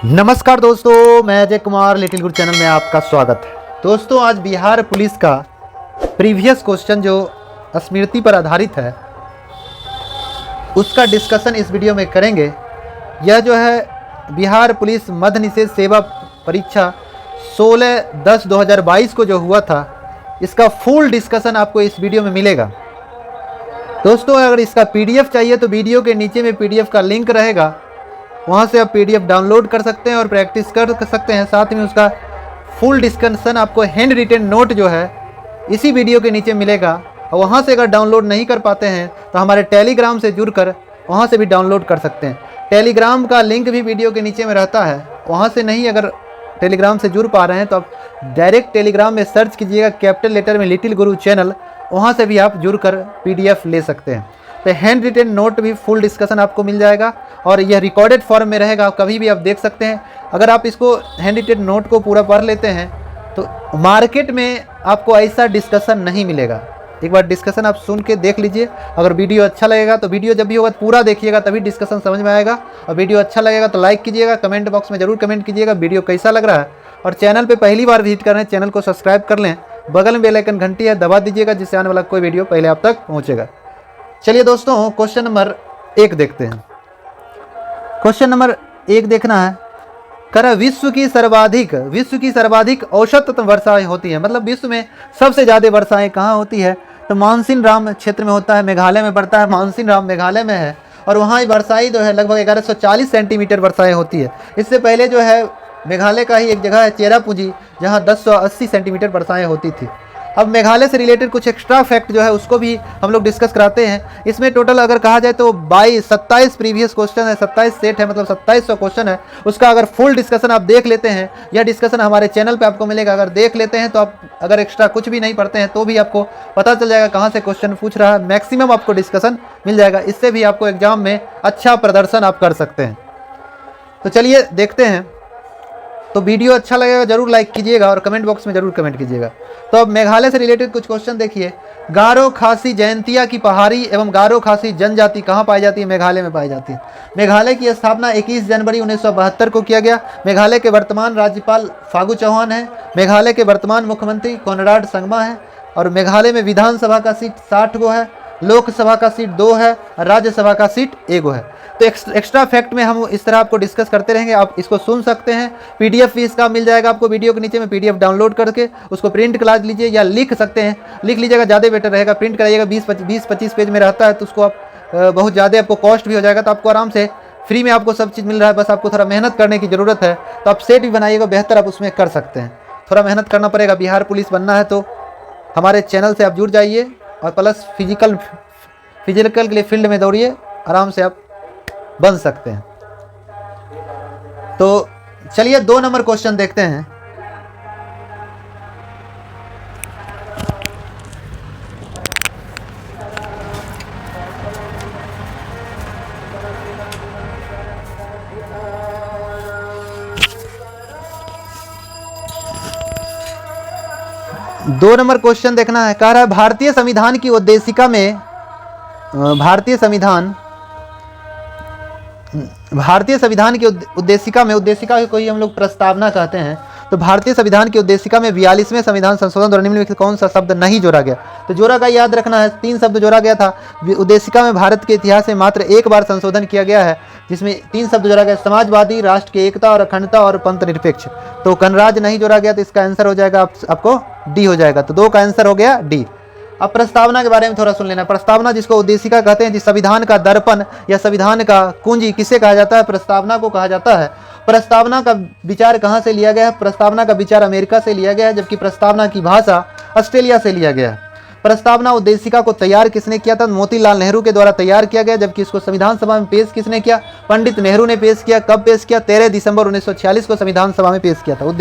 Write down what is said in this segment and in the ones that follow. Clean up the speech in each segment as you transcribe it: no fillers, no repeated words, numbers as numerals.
नमस्कार दोस्तों, मैं अजय कुमार लिटिल गुरु चैनल में आपका स्वागत है। दोस्तों, आज बिहार पुलिस का प्रीवियस क्वेश्चन जो स्मृति पर आधारित है उसका डिस्कशन इस वीडियो में करेंगे। यह जो है बिहार पुलिस मध्य निषेध सेवा परीक्षा 16/10/2022 को जो हुआ था, इसका फुल डिस्कशन आपको इस वीडियो में मिलेगा। दोस्तों, अगर इसका पीडीएफ चाहिए तो वीडियो के नीचे में पीडीएफ का लिंक रहेगा, वहाँ से आप पीडीएफ डाउनलोड कर सकते हैं और प्रैक्टिस कर सकते हैं। साथ में उसका फुल डिस्कशन आपको हैंड रिटेन नोट जो है इसी वीडियो के नीचे मिलेगा। और वहाँ से अगर डाउनलोड नहीं कर पाते हैं तो हमारे टेलीग्राम से जुड़कर वहाँ से भी डाउनलोड कर सकते हैं। टेलीग्राम का लिंक भी वीडियो के नीचे में रहता है। वहाँ से नहीं अगर टेलीग्राम से जुड़ पा रहे हैं तो आप डायरेक्ट टेलीग्राम में सर्च कीजिएगा कैपिटल लेटर में लिटिल गुरु चैनल, वहाँ से भी आप जुड़कर पीडीएफ ले सकते हैं। तो हैंड रिटेन नोट भी फुल डिस्कशन आपको मिल जाएगा और यह रिकॉर्डेड फॉर्म में रहेगा, कभी भी आप देख सकते हैं। अगर आप इसको हैंड रिटेन नोट को पूरा पढ़ लेते हैं तो मार्केट में आपको ऐसा डिस्कशन नहीं मिलेगा। एक बार डिस्कशन आप सुन के देख लीजिए। अगर वीडियो अच्छा लगेगा तो वीडियो जब भी होगा पूरा देखिएगा, तभी डिस्कशन समझ में आएगा। और वीडियो अच्छा लगेगा तो लाइक कीजिएगा, कमेंट बॉक्स में ज़रूर कमेंट कीजिएगा वीडियो कैसा लग रहा है। और चैनल पर पहली बार विजिट कर रहे हैं, चैनल को सब्सक्राइब कर लें, बगल में बेल आइकन घंटी है दबा दीजिएगा, जिससे आने वाला कोई वीडियो पहले आप तक पहुँचेगा। चलिए दोस्तों, क्वेश्चन नंबर 1 देखते हैं। क्वेश्चन नंबर 1 देखना है, कर विश्व की सर्वाधिक औसत वर्षाएं होती है, मतलब विश्व में सबसे ज़्यादा वर्षाएं कहाँ होती है? तो मानसिन राम क्षेत्र में होता है, मेघालय में पड़ता है। मानसिन राम मेघालय में है और वहाँ वर्षाएं जो है लगभग 1140 सेंटीमीटर वर्षाएं होती है। इससे पहले जो है मेघालय का ही एक जगह है चेरापूंजी, जहाँ 1080 सेंटीमीटर वर्षाएं होती थी। अब मेघालय से रिलेटेड कुछ एक्स्ट्रा फैक्ट जो है उसको भी हम लोग डिस्कस कराते हैं। इसमें टोटल अगर कहा जाए तो 27 प्रीवियस क्वेश्चन है, 27 सेट है, मतलब 2700 क्वेश्चन है। उसका अगर फुल डिस्कशन आप देख लेते हैं, यह डिस्कशन हमारे चैनल पे आपको मिलेगा। अगर देख लेते हैं तो आप अगर एक्स्ट्रा कुछ भी नहीं पढ़ते हैं तो भी आपको पता चल जाएगा कहाँ से क्वेश्चन पूछ रहा है। मैक्सिमम आपको डिस्कशन मिल जाएगा, इससे भी आपको एग्जाम में अच्छा प्रदर्शन आप कर सकते हैं। तो चलिए देखते हैं। तो वीडियो अच्छा लगेगा जरूर लाइक कीजिएगा और कमेंट बॉक्स में जरूर कमेंट कीजिएगा। तो अब मेघालय से रिलेटेड कुछ क्वेश्चन देखिए। गारो खासी जयंतिया की पहाड़ी एवं गारो खासी जनजाति कहाँ पाई जाती है? मेघालय में पाई जाती है। मेघालय की स्थापना 21 जनवरी 1972 को किया गया। मेघालय के वर्तमान राज्यपाल फागू चौहान है। मेघालय के वर्तमान मुख्यमंत्री कोनराड संगमा है। और मेघालय में विधानसभा का सीट 60 गो है, लोकसभा का सीट 2 है, राज्यसभा का सीट 1 गो है। तो एक्स्ट्रा फैक्ट में हम इस तरह आपको डिस्कस करते रहेंगे। आप इसको सुन सकते हैं, पीडीएफ भी इसका मिल जाएगा आपको वीडियो के नीचे में। पीडीएफ डाउनलोड करके उसको प्रिंट करा लीजिए या लिख सकते हैं, लिख लीजिएगा ज़्यादा बेटर रहेगा। प्रिंट कराइएगा, 20-25 पेज में रहता है तो उसको आप बहुत ज़्यादा आपको कॉस्ट भी हो जाएगा। तो आपको आराम से फ्री में आपको सब चीज़ मिल रहा है, बस आपको थोड़ा मेहनत करने की ज़रूरत है। तो आप सेट भी बनाइएगा, बेहतर आप उसमें कर सकते हैं। थोड़ा मेहनत करना पड़ेगा। बिहार पुलिस बनना है तो हमारे चैनल से आप जुड़ जाइए और प्लस फिजिकल के लिए फील्ड में दौड़िए, आराम से आप बन सकते हैं। तो चलिए 2 नंबर क्वेश्चन देखते हैं। दो नंबर क्वेश्चन देखना है। कह रहा है भारतीय संविधान की उद्देशिका में उद्देशिका को ही हम लोग प्रस्तावना कहते हैं। तो भारतीय संविधान की उद्देशिका में 42वें संविधान संशोधन द्वारा निम्नलिखित कौन सा शब्द नहीं जोड़ा गया? तो जोड़ा गया, याद रखना है, 3 शब्द जोड़ा गया था। उद्देशिका में भारत के इतिहास में मात्र 1 बार संशोधन किया गया है, जिसमें 3 शब्द जोड़ा गया, समाजवादी, राष्ट्र की एकता और अखंडता और पंथ निरपेक्ष। तो गणराज्य नहीं जोड़ा गया, तो इसका आंसर हो जाएगा आपको डी हो जाएगा। तो 2 का आंसर हो गया डी। अब प्रस्तावना के बारे में थोड़ा सुन लेना। प्रस्तावना जिसको उद्देशिका कहते हैं, जिस संविधान का दर्पण या संविधान का कुंजी किसे कहा जाता है? प्रस्तावना को कहा जाता है। प्रस्तावना का विचार कहाँ से लिया गया है? प्रस्तावना का विचार अमेरिका से लिया गया है, जबकि प्रस्तावना की भाषा ऑस्ट्रेलिया से लिया गया है। प्रस्तावना उद्देशिका को तैयार किसने किया था? मोतीलाल नेहरू के द्वारा तैयार किया गया, जबकि इसको संविधान सभा में पेश किसने किया? पंडित नेहरू ने पेश किया। कब पेश किया? 13 दिसंबर 1946 को संविधान सभा में पेश किया था।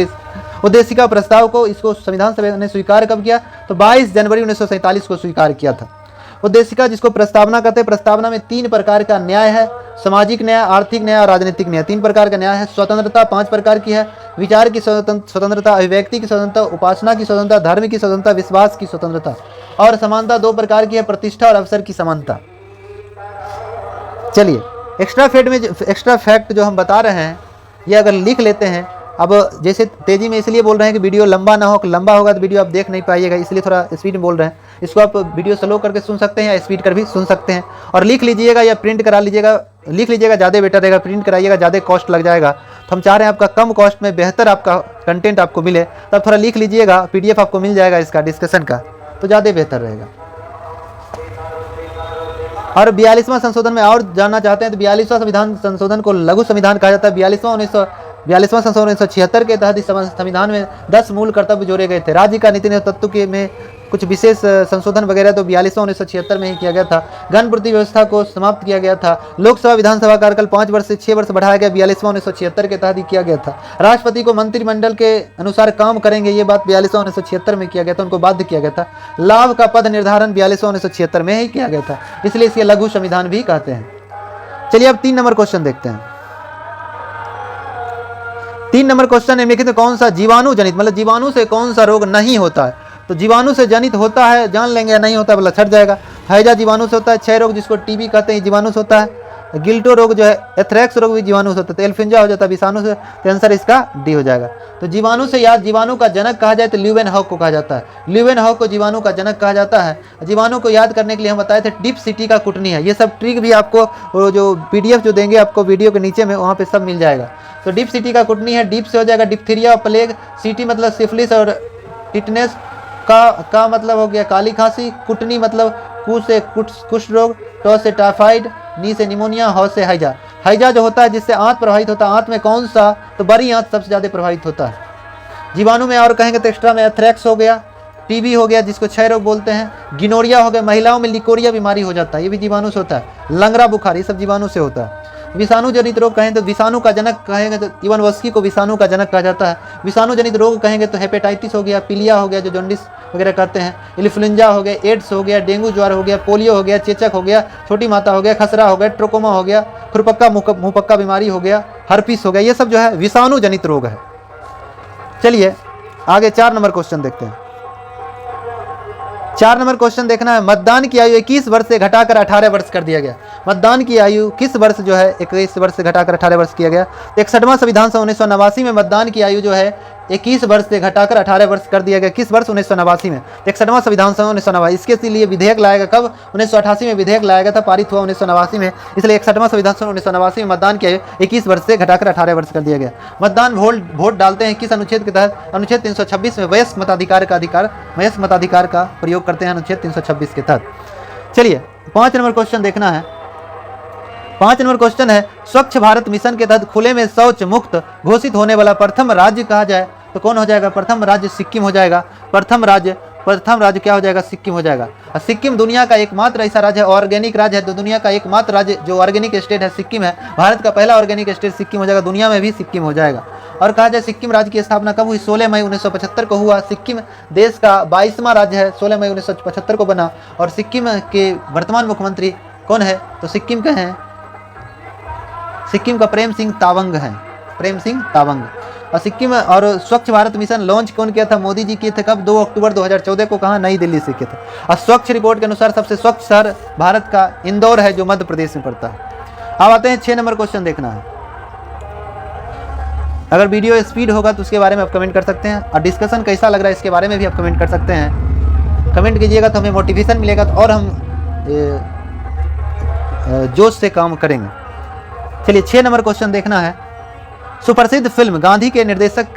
उद्देशिका प्रस्ताव को इसको संविधान सभा ने स्वीकार कब किया? तो 22 जनवरी 1947 को स्वीकार किया था। उद्देशिका जिसको प्रस्तावना कहते हैं, प्रस्तावना में 3 प्रकार का न्याय है, सामाजिक न्याय, आर्थिक न्याय और राजनीतिक न्याय। 3 प्रकार का न्याय है। स्वतंत्रता 5 प्रकार की है, विचार की स्वतंत्रता, अभिव्यक्ति की स्वतंत्रता, उपासना की स्वतंत्रता, धर्म की स्वतंत्रता, विश्वास की स्वतंत्रता। और समानता 2 प्रकार की है, प्रतिष्ठा और अवसर की समानता। चलिए एक्स्ट्रा फैक्ट जो हम बता रहे हैं ये अगर लिख लेते हैं, अब जैसे तेज़ी में इसलिए बोल रहे हैं कि वीडियो लंबा ना हो, लंबा होगा तो वीडियो आप देख नहीं पाइएगा, इसलिए थोड़ा स्पीड में बोल रहे हैं। इसको आप वीडियो स्लो करके सुन सकते हैं या स्पीड कर भी सुन सकते हैं, और लिख लीजिएगा या प्रिंट करा लीजिएगा। लिख लीजिएगा ज़्यादा बेटर रहेगा, प्रिंट कराइएगा ज़्यादा कॉस्ट लग जाएगा। तो हम चाह रहे हैं आपका कम कॉस्ट में बेहतर आपका कंटेंट आपको मिले, तब थोड़ा लिख लीजिएगा, PDF आपको मिल जाएगा इसका डिस्कशन का, तो ज़्यादा बेहतर रहेगा। और 42वां संशोधन में और जानना चाहते हैं तो 42वां संविधान संशोधन को लघु संविधान कहा जाता है। 42वां संशोधन 1976 के तहत इस संविधान में 10 मूल कर्तव्य जोड़े गए थे। राज्य का नीति तत्व के में कुछ विशेष संशोधन वगैरह तो 42वां 1976 में ही किया गया था। गणपूर्ति व्यवस्था को समाप्त किया गया था। लोकसभा विधानसभा कार्यकाल 5 वर्ष से 6 वर्ष बढ़ाया गया, 42वां 1976 के तहत ही किया गया था। राष्ट्रपति को मंत्रिमंडल के अनुसार काम करेंगे, ये बात 42वां 1976 में किया गया था, उनको बाध्य किया गया था। लाभ का पद निर्धारण 42वां 1976 में ही किया गया था, इसलिए इसे लघु संविधान भी कहते हैं। चलिए अब 3 नंबर क्वेश्चन देखते हैं। 3 नंबर क्वेश्चन है, लिखित कौन सा जीवाणु जनित, मतलब जीवाणु से कौन सा रोग नहीं होता है। तो जीवाणु से जनित होता है, जान लेंगे, या नहीं होता है बोला छट जाएगा। हैजा जीवाणु से होता है। क्षय रोग जिसको टीबी कहते हैं जीवाणु से होता है। गिल्टो रोग जो है, एथ्रेक्स रोग भी जीवाणु से होता है। तो एल्फिंजा हो जाता है विषाणु से, तो आंसर इसका डी हो जाएगा। तो जीवाणु से याद, जीवाणु का जनक कहा जाए तो ल्यूवेनहॉक को कहा जाता है। ल्यूवेनहॉक को जीवाणु का जनक कहा जाता है। जीवाणु को याद करने के लिए हम बताए थे डीप सिटी का कुटनी है। ये सब ट्रिक भी आपको जो PDF जो देंगे आपको वीडियो के नीचे में, वहाँ पे सब मिल जाएगा। तो डीप सिटी का कुटनी है, डीप से हो जाएगा डिप्थीरिया और प्लेग, सिटी मतलब सिफिलिस और टिटनेस, का मतलब हो गया काली खांसी, कुटनी मतलब कू से कुष्ठ रोग, टॉ से टाइफाइड, नी से निमोनिया, हॉ से हैजा। हैजा जो होता है जिससे आंत प्रभावित होता है, आंत में कौन सा, तो बड़ी आंत सबसे ज़्यादा प्रभावित होता है। जीवाणु में और कहेंगे तो एक्स्ट्रा में एथ्रेक्स हो गया, टीबी हो गया जिसको क्षय रोग बोलते हैं, गिनोरिया हो गया, महिलाओं में लिकोरिया बीमारी हो जाता है, ये भी जीवाणु से होता है, लंगड़ा बुखार, ये सब जीवाणु से होता है। विषाणु जनित रोग कहें तो विषाणु का जनक कहेंगे तो इवानोव्स्की को विषाणु का जनक कहा जाता है। विषाणु जनित रोग कहेंगे तो हेपेटाइटिस हो गया, पीलिया हो गया जो जॉन्डिस वगैरह कहते हैं, इन्फ्लुएंजा हो गया, एड्स हो गया, डेंगू ज्वार हो गया, पोलियो हो गया, चेचक हो गया, छोटी माता हो गया, खसरा हो गया, ट्रोकोमा हो गया, खुरपक्का मुंहपक्का बीमारी हो गया, हर्पिस हो गया, ये सब जो है विषाणु जनित रोग है। चलिए आगे 4 नंबर क्वेश्चन देखते हैं। 4 नंबर क्वेश्चन देखना है, मतदान की आयु 21 वर्ष से घटाकर 18 वर्ष कर दिया गया। मतदान की आयु किस वर्ष जो है 21 वर्ष से घटाकर 18 वर्ष किया गया। 61वां संविधान संशोधन 1989 में मतदान की आयु जो है 21 वर्ष से घटाकर 18 वर्ष कर दिया गया। किस वर्ष, 1989 में। 61वां संविधान संशोधन 1989, इसके लिए विधेयक लाया गया कब, 1988 में विधेयक लाया गया था, पारित हुआ 1989 में, इसलिए 61वां संविधान संशोधन 1989 में मतदान की आयु 21 वर्ष से घटाकर 18 वर्ष कर दिया गया। मतदान वोट डालते हैं किस अनुच्छेद के तहत, अनुच्छेद 326 में वयस्क मताधिकार का प्रयोग करते हैं, अनुच्छेद 326 के तहत। चलिए 5 नंबर क्वेश्चन देखना है। 5 नंबर क्वेश्चन है, स्वच्छ भारत मिशन के तहत खुले में शौच मुक्त घोषित होने वाला प्रथम राज्य कहा जाए तो कौन हो जाएगा, प्रथम राज्य सिक्किम हो जाएगा। प्रथम राज्य क्या हो जाएगा, सिक्किम हो जाएगा। और सिक्किम दुनिया का एकमात्र ऐसा राज्य है, ऑर्गेनिक राज्य है, तो दुनिया का एकमात्र राज्य जो ऑर्गेनिक स्टेट है सिक्किम है। भारत का पहला ऑर्गेनिक स्टेट सिक्किम हो जाएगा, दुनिया में भी सिक्किम हो जाएगा। और कहा जाए सिक्किम राज्य की स्थापना कब हुई, 16 मई 1975 को हुआ। सिक्किम देश का 22वां राज्य है, 16 मई 1975 को बना। और सिक्किम के वर्तमान मुख्यमंत्री कौन है, तो सिक्किम के हैं, सिक्किम का प्रेम सिंह तावंग है, प्रेम सिंह तावंग। और सिक्किम और स्वच्छ भारत मिशन लॉन्च कौन किया था, मोदी जी किए थे, कब, 2 अक्टूबर 2014 को, कहाँ, नई दिल्ली से किए थे। और स्वच्छ रिपोर्ट के अनुसार सबसे स्वच्छ शहर भारत का इंदौर है जो मध्य प्रदेश में पड़ता है। अब आते हैं 6 नंबर क्वेश्चन देखना है। अगर वीडियो स्पीड होगा तो उसके बारे में आप कमेंट कर सकते हैं, और डिस्कशन कैसा लग रहा है इसके बारे में भी आप कमेंट कर सकते हैं। कमेंट कीजिएगा तो हमें मोटिवेशन मिलेगा और हम जोश से काम करेंगे। चलिए 6 नंबर क्वेश्चन देखना है। सुप्रसिद्ध फिल्म गांधी के निर्देशक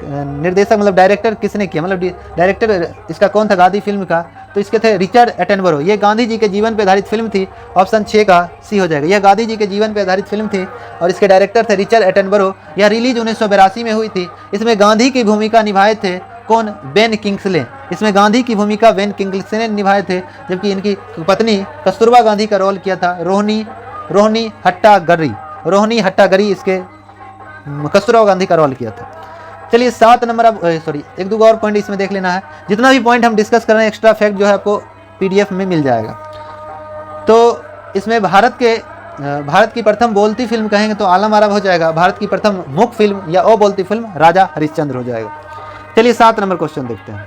मतलब डायरेक्टर किसने किया, मतलब डायरेक्टर इसका कौन था गांधी फिल्म का, तो इसके थे रिचर्ड एटनबरो। ये गांधी जी के जीवन पर आधारित फिल्म थी, ऑप्शन 6 का सी हो जाएगा। यह गांधी जी के जीवन पर आधारित फिल्म थी और इसके डायरेक्टर थे रिचर्ड एटनबरो। यह रिलीज 1982 में हुई थी। इसमें गांधी की भूमिका निभाए थे कौन, बेन किंग्सले। इसमें गांधी की भूमिका बेन किंग्सले ने निभाए थे, जबकि इनकी पत्नी कस्तूरबा गांधी का रोल किया था रोहिणी हट्टागरी इसके कस्तूरबा गांधी का रोल किया था। चलिए 7 नंबर, अब सॉरी 1-2 और पॉइंट इसमें देख लेना है। जितना भी पॉइंट हम डिस्कस कर रहे हैं एक्स्ट्रा फैक्ट जो है आपको PDF में मिल जाएगा। तो इसमें भारत की प्रथम बोलती फिल्म कहेंगे तो आलम आरा हो जाएगा। भारत की प्रथम मुख फिल्म या बोलती फिल्म राजा हरिश्चंद्र हो जाएगा। चलिए 7 नंबर क्वेश्चन देखते हैं।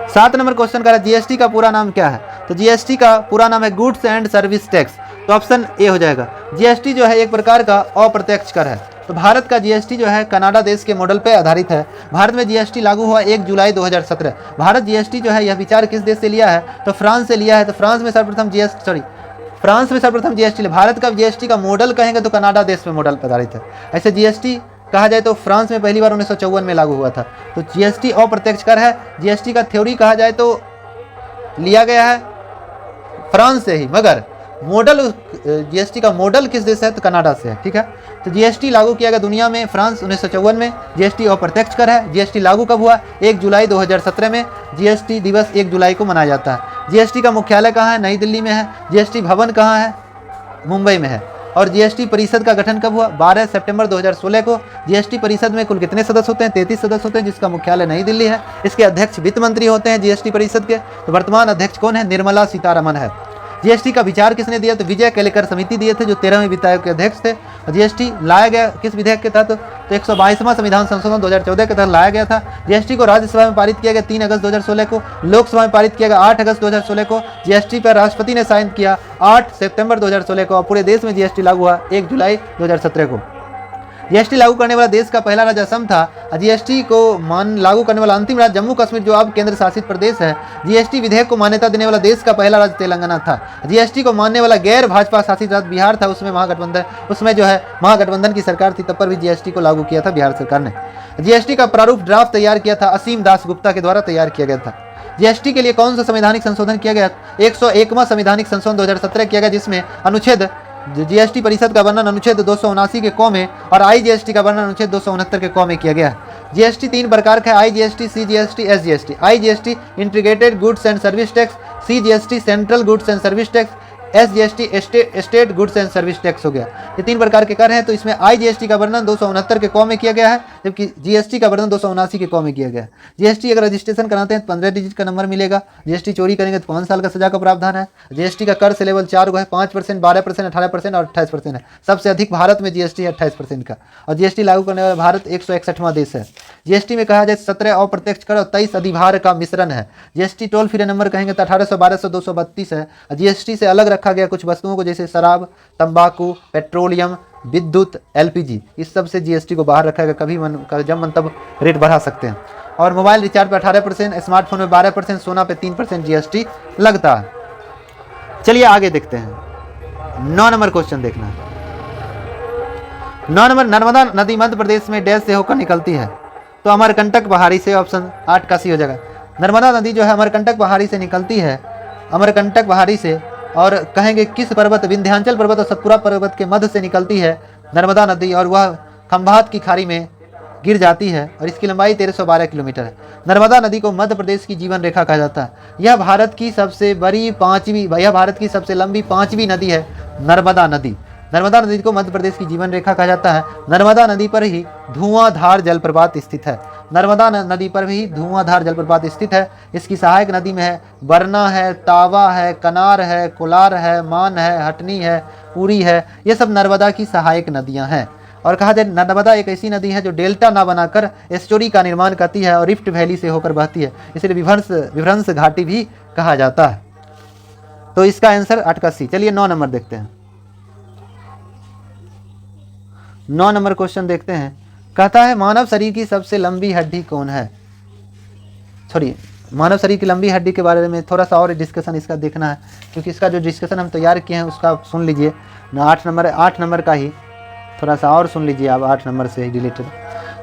7 नंबर क्वेश्चन का GST का पूरा नाम क्या है, तो GST का पूरा नाम है गुड्स एंड सर्विस टैक्स। तो ऑप्शन ए हो जाएगा। जीएसटी जो है एक प्रकार का अप्रत्यक्ष कर है। तो भारत का जीएसटी जो है कनाडा देश के मॉडल पर आधारित है। भारत में जीएसटी लागू हुआ 1 जुलाई 2017। भारत जीएसटी जो है यह विचार किस देश से लिया है? तो फ्रांस से लिया है। तो फ्रांस में सर्वप्रथम जीएसटी भारत का जीएसटी का मॉडल कहेंगे तो कनाडा देश में मॉडल पर आधारित है। ऐसे जीएसटी कहा जाए तो फ्रांस में पहली बार 1954 में लागू हुआ था। तो जीएसटी अप्रत्यक्ष कर है। जीएसटी का थ्योरी कहा जाए तो लिया गया है फ्रांस से ही, मगर मॉडल जीएसटी का मॉडल किस देश से है? तो कनाडा से है। ठीक है, तो जीएसटी लागू किया गया दुनिया में फ्रांस 1954 में। जीएसटी अप्रत्यक्ष कर है। जीएसटी लागू कब हुआ? 1 जुलाई 2017 में। जीएसटी दिवस 1 जुलाई को मनाया जाता है। जीएसटी का मुख्यालय कहाँ है? नई दिल्ली में है। जीएसटी भवन कहाँ है? मुंबई में है। और जीएसटी परिषद का गठन कब हुआ? 12 सितंबर 2016 को। जीएसटी परिषद में कुल कितने सदस्य होते हैं? 33 सदस्य होते हैं, जिसका मुख्यालय नई दिल्ली है। इसके अध्यक्ष वित्त मंत्री होते हैं जीएसटी परिषद के। तो वर्तमान अध्यक्ष कौन है? निर्मला सीतारमन है। जीएसटी का विचार किसने दिया? तो विजय केलेकर समिति दिए थे, जो 13वें वित्त आयोग के अध्यक्ष थे। और जीएसटी लाया गया किस विधेयक के तहत? तो 122वां संविधान संशोधन 2014 के तहत लाया गया था। जीएसटी को राज्यसभा में पारित किया गया 3 अगस्त 2016 को। लोकसभा में पारित किया गया 8 अगस्त 2016 को। जीएसटी पर राष्ट्रपति ने साइन किया 8 सितंबर 2016 को। और पूरे देश में जीएसटी लागू हुआ 1 जुलाई 2017 को। जीएसटी लागू करने वाला देश का पहला राज्य असम था। जीएसटी को लागू करने वाला अंतिम राज्य जम्मू कश्मीर, जो अब केंद्र शासित प्रदेश है। जीएसटी विधेयक को मान्यता देने वाला देश का पहला राज्य तेलंगाना था। जीएसटी को मानने वाला गैर भाजपा शासित राज्य बिहार था। उसमें महागठबंधन की सरकार थी, तब पर भी जीएसटी को लागू किया था बिहार सरकार ने। जीएसटी का प्रारूप ड्राफ्ट तैयार किया था असीम दास गुप्ता के द्वारा तैयार किया गया था। जीएसटी के लिए कौन सा संवैधानिक संशोधन किया गया? 101वां संवैधानिक संशोधन 2017 किया गया, जिसमें अनुच्छेद जीएसटी परिषद का वर्णन अनुच्छेद 279 के क में और आईजीएसटी का वर्णन अनुच्छेद 269 के क में किया गया है। जीएसटी 3 प्रकार का है: IGST, CGST, SGST. IGST integrated goods and service tax, CGST central goods and service tax, SGST state goods and service tax हो गया। ये 3 प्रकार के कर हैं। तो इसमें आईजीएसटी का वर्णन 269 के क में किया गया है, जबकि जीएसटी का वर्णन 279 के क में किया गया है। जीएसटी अगर रजिस्ट्रेशन कराते हैं तो 15 डिजिट का नंबर मिलेगा। जीएसटी चोरी करेंगे तो 5 साल का सजा का प्रावधान है। जीएसटी का कर से लेवल 4 है: 5%, 12%, 18% और 28% है। सबसे अधिक भारत में जीएसटी है 28% का। और जीएसटी लागू करने वाला भारत 161वां देश है। जीएसटी में कहा जाए 17 अप्रत्यक्ष कर और 23 अधिभार का मिश्रण है। जीएसटी टोल फ्री नंबर कहेंगे तो 1800 1200 232 है। जीएसटी से अलग रखा गया कुछ वस्तुओं को, जैसे शराब, तंबाकू, पेट्रोलियम, विद्युत, एलपीजी, इस सब से जीएसटी को बाहर रखा गया। जब मन तब रेट बढ़ा सकते हैं। और मोबाइल रिचार्ज पर 18%, स्मार्टफोन में 12%, सोना पे 3% जीएसटी लगता है। चलिए आगे देखते हैं। 9 नंबर क्वेश्चन देखना है। 9 नंबर, नर्मदा नदी मध्य प्रदेश में डैश से होकर निकलती है? तो अमरकंटक पहाड़ी से। ऑप्शन 8 का सी हो जाएगा। नर्मदा नदी जो है अमरकंटक पहाड़ी से निकलती है। अमरकंटक पहाड़ी से। और कहेंगे किस पर्वत? विंध्याचल पर्वत और सतपुरा पर्वत के मध्य से निकलती है नर्मदा नदी, और वह खंभात की खाड़ी में गिर जाती है। और इसकी लंबाई 1312 किलोमीटर है। नर्मदा नदी को मध्य प्रदेश की जीवन रेखा कहा जाता है। यह भारत की सबसे लंबी 5वीं नदी है नर्मदा नदी। नर्मदा नदी को मध्य प्रदेश की जीवन रेखा कहा जाता है। नर्मदा नदी पर ही धुआंधार जलप्रपात स्थित है। नर्मदा नदी पर भी धुआंधार जलप्रपात स्थित है। इसकी सहायक नदी में है बरना है, तावा है, कनार है, कोलार है, मान है, हटनी है, उरी है। ये सब नर्मदा की सहायक नदियां हैं। और कहा जाए नर्मदा एक ऐसी नदी है जो डेल्टा ना बनाकर एस्टोरी का निर्माण करती है और रिफ्ट वैली से होकर बहती है, इसलिए विभ्रंश घाटी भी कहा जाता है। तो इसका आंसर 8 का सी। चलिए 9 नंबर देखते हैं। 9 नंबर क्वेश्चन देखते हैं। कहता है मानव शरीर की सबसे लंबी हड्डी कौन है? मानव शरीर की लंबी हड्डी के बारे में थोड़ा सा और डिस्कशन इसका देखना है, क्योंकि इसका जो डिस्कशन हम तैयार किए हैं उसका सुन लीजिए ना। 8 नंबर का ही थोड़ा सा और सुन लीजिए आप, 8 नंबर से रिलेटेड।